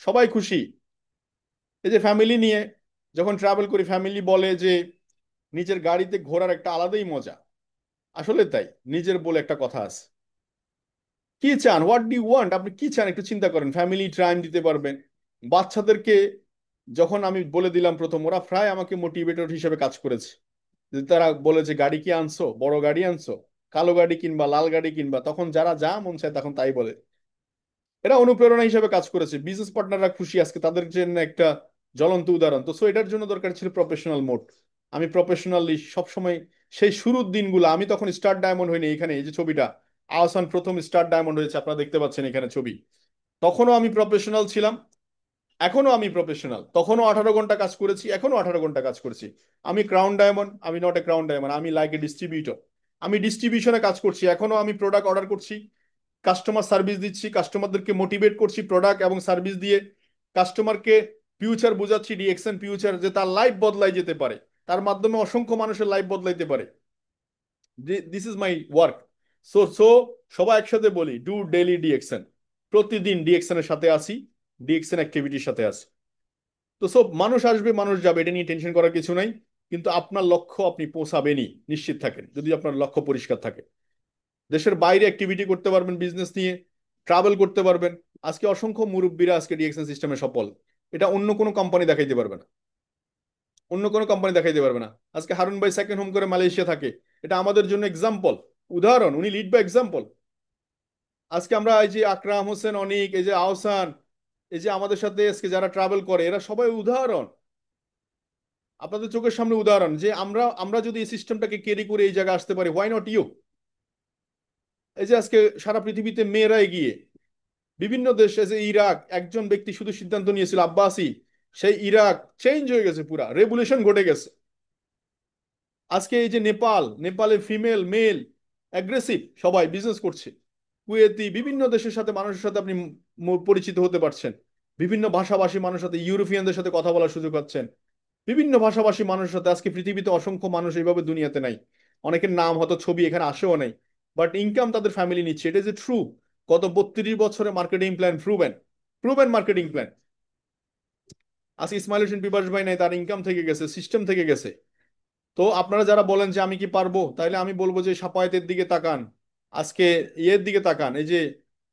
সবাই খুশি। এই যে ফ্যামিলি নিয়ে যখন ট্রাভেল করি, ফ্যামিলি বলে যে নিজের গাড়িতে ঘোরার একটা আলাদাই মজা। আসলে তাই, নিজের বলে একটা কথা আছে। কি চান, হোয়াট ডু ওয়ান্ট, আপনি কি চান একটু চিন্তা করেন। ফ্যামিলি টাইম দিতে পারবেন। বাচ্চাদেরকে যখন আমি বলে দিলাম প্রথম, ওরা প্রায় আমাকে মোটিভেটর হিসেবে কাজ করেছে। যে তারা বলে যে গাড়ি কি আনছো, বড় গাড়ি আনছো, কালো গাড়ি কিনবা লাল গাড়ি কিনবা, তখন যারা যা মন চায় তখন তাই বলে। এরা অনুপ্রেরণা হিসেবে কাজ করেছে, বিজনেস পার্টনাররা খুশি আজকে, তাদের জন্য একটা জ্বলন্ত উদাহরণ। তো সো এটার জন্য দরকার ছিল প্রফেশনাল মোড। আমি প্রফেশনালি সবসময়, সেই শুরুর দিনগুলো, আমি তখন স্টার ডায়মন্ড হইনি। এখানে এই যে ছবিটা, আহসান প্রথম স্টার ডায়মন্ড হয়েছে, আপনারা দেখতে পাচ্ছেন এখানে ছবি। তখনও আমি প্রফেশনাল ছিলাম, এখনো আমি প্রফেশনাল। তখনও 18 ঘন্টা কাজ করেছি, এখনো 18 ঘন্টা কাজ করছি। আমি ক্রাউন ডায়মন্ড, আমি নট এ ক্রাউন ডায়মন্ড, আমি লাইক এ ডিস্ট্রিবিউটর। আমি ডিস্ট্রিবিউশনে কাজ করছি, এখনো আমি প্রোডাক্ট অর্ডার করছি, কাস্টমার সার্ভিস দিচ্ছি, কাস্টমারদেরকে মোটিভেট করছি প্রোডাক্ট এবং সার্ভিস দিয়ে, কাস্টমারকে ফিউচার বোঝাচ্ছি, ডিএক্সএন ফিউচার, যে তার লাইফ বদলাই যেতে পারে, তার মাধ্যমে অসংখ্য মানুষের লাইফ বদলাইতে পারে। This is my work. So সবাই একসাথে বলি, ডু ডেইলি ডিএক্সএন। প্রতিদিন ডিএক্সএন এর সাথে আসি, ডিএক্সএন অ্যাক্টিভিটির সাথে আসি। তো সব মানুষ আসবে মানুষ যাবে, এটা নিয়ে টেনশন করার কিছু নাই। কিন্তু আপনার লক্ষ্য আপনি পৌঁছাবেনই, নিশ্চিত থাকেন, যদি আপনার লক্ষ্য পরিষ্কার থাকে। দেশের বাইরে অ্যাক্টিভিটি করতে পারবেন, বিজনেস নিয়ে ট্রাভেল করতে পারবেন। আজকে অসংখ্য মুরব্বীরা আজকে ডিএক্সএন সিস্টেমে সফল। এটা অন্য কোনো কোম্পানি দেখাইতে পারবে না, অন্য কোনো কোম্পানি দেখাইতে পারবে না। আজকে হারুন ভাই সেকেন্ড হোম করে মালয়েশিয়া থাকে, এটা আমাদের জন্য এক্সাম্পল, উদাহরণ, উনি লিড বাই এক্সাম্পল। আজকে আমরা এই যে আকরাম হোসেন অনিক, এই যে আহসান, এই যে আমাদের সাথে আজকে যারা ট্রাভেল করে, এরা সবাই উদাহরণ, আপনাদের চোখের সামনে উদাহরণ, যে আমরা আমরা যদি এই সিস্টেমটাকে ক্যারি করে এই জায়গায় আসতে পারি, হোয়াই নট ইউ? এই যে আজকে সারা পৃথিবীতে মেয়েরা এগিয়ে, বিভিন্ন দেশে, যে ইরাক, একজন ব্যক্তি শুধু সিদ্ধান্ত নিয়েছিল আব্বাসি, সেই ইরাক চেঞ্জ হয়ে গেছে, পুরা রেভলিউশন ঘটে গেছে। আজকে এই যে নেপাল, নেপালে ফিমেল মেল অ্যাগ্রেসিভ সবাই বিজনেস করছে। কুয়েতি, বিভিন্ন দেশের সাথে মানুষের সাথে আপনি পরিচিত হতে পারছেন। বিভিন্ন ভাষাভাষী মানুষের সাথে, ইউরোপিয়ানদের সাথে কথা বলার সুযোগ পাচ্ছেন। বিভিন্ন ভাষাভাষী মানুষের সাথে, আজকে পৃথিবীতে অসংখ্য মানুষ এইভাবে দুনিয়াতে নাই। অনেকের নাম হয়তো ছবি এখানে আসেও নাই, বাট ইনকাম তাদের ফ্যামিলি নিচ্ছে, এটা যে ট্রু। গত 32 বছরে marketing plan proven, proven marketing plan. আজকে ইসমাইল হোসেন বিবাস ভাই নাই, তার ইনকাম থেকে গেছে, সিস্টেম থেকে গেছে। তো আপনারা যারা বলেন যে আমি কি পারবো, তাইলে আমি বলবো যে সাপায়েতের দিকে তাকান। আজকে ইয়ের দিকে তাকান, এই যে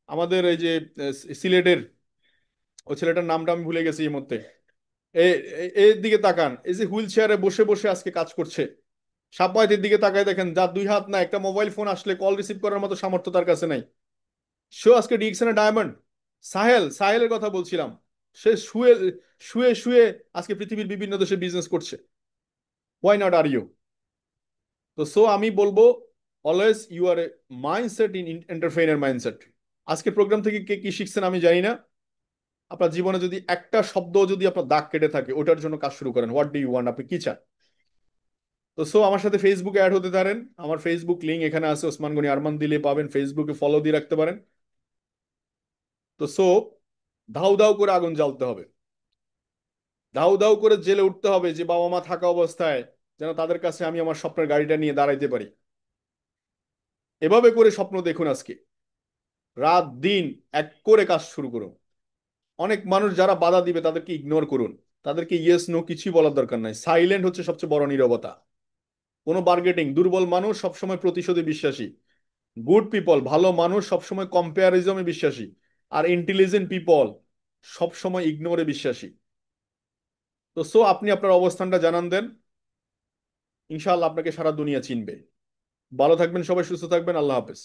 আমাদের এই যে সিলেটের ওই ছেলেটার নামটা আমি ভুলে গেছি এই মধ্যে। এর দিকে তাকান, এই যে হুইল চেয়ারে বসে বসে আজকে কাজ করছে। সাপায়েতের দিকে তাকায় দেখেন, যার দুই হাত না, একটা মোবাইল ফোন আসলে কল রিসিভ করার মতো সামর্থ্য তার কাছে নাই। সেও আজকে ডিকশনে ডায়মন্ড। সাহেলের কথা বলছিলাম, সে শুয়ে শুয়ে শুয়ে আজকে পৃথিবীর বিভিন্ন দেশে বিজনেস করছে। Why not are you? তো সো আমি বলবো, always you are a mindset in entrepreneur mindset. আজকে প্রোগ্রাম থেকে কে কি শিখছেন আমি জানি না। আপনার জীবনে যদি একটা শব্দ যদি আপনার দাগ কেটে থাকে, ওটার জন্য কাজ শুরু করেন। হোয়াট ডু ইউ ওয়ান্ট, আপনি কি চান? তো সো আমার সাথে ফেসবুকে অ্যাড হতে পারেন। আমার ফেসবুক লিঙ্ক এখানে আছে, ওসমান গনি আরমান দিলে পাবেন। ফেসবুকে ফলো দিয়ে রাখতে পারেন। তো সো ধাউ ধাউ করে আগুন জ্বালতে হবে, ধাউ ধাউ করে জেলে উঠতে হবে, যে বাবা মা থাকা অবস্থায় যেন তাদের কাছে আমি আমার স্বপ্নের গাড়িটা নিয়ে দাঁড়াইতে পারি। এভাবে করে স্বপ্ন দেখুন আজকে, রাত দিন এক করে কাজ শুরু করুন। অনেক মানুষ যারা বাধা দিবে তাদেরকে ইগনোর করুন, তাদেরকে ইয়েস নো কিছুই বলার দরকার নাই। সাইলেন্ট হচ্ছে সবচেয়ে বড় নীরবতা। কোনো বার্গেটিং, দুর্বল মানুষ সবসময় প্রতিশোধে বিশ্বাসী। গুড পিপল, ভালো মানুষ সবসময় কম্পেয়ারিজমে বিশ্বাসী। আর ইন্টেলিজেন্ট পিপল সবসময় ইগনোরে বিশ্বাসী। তো সো আপনি আপনার অবস্থানটা জানান দেন, ইনশাআল্লাহ আপনাকে সারা দুনিয়া চিনবে। ভালো থাকবেন সবাই, সুস্থ থাকবেন, আল্লাহ হাফেজ।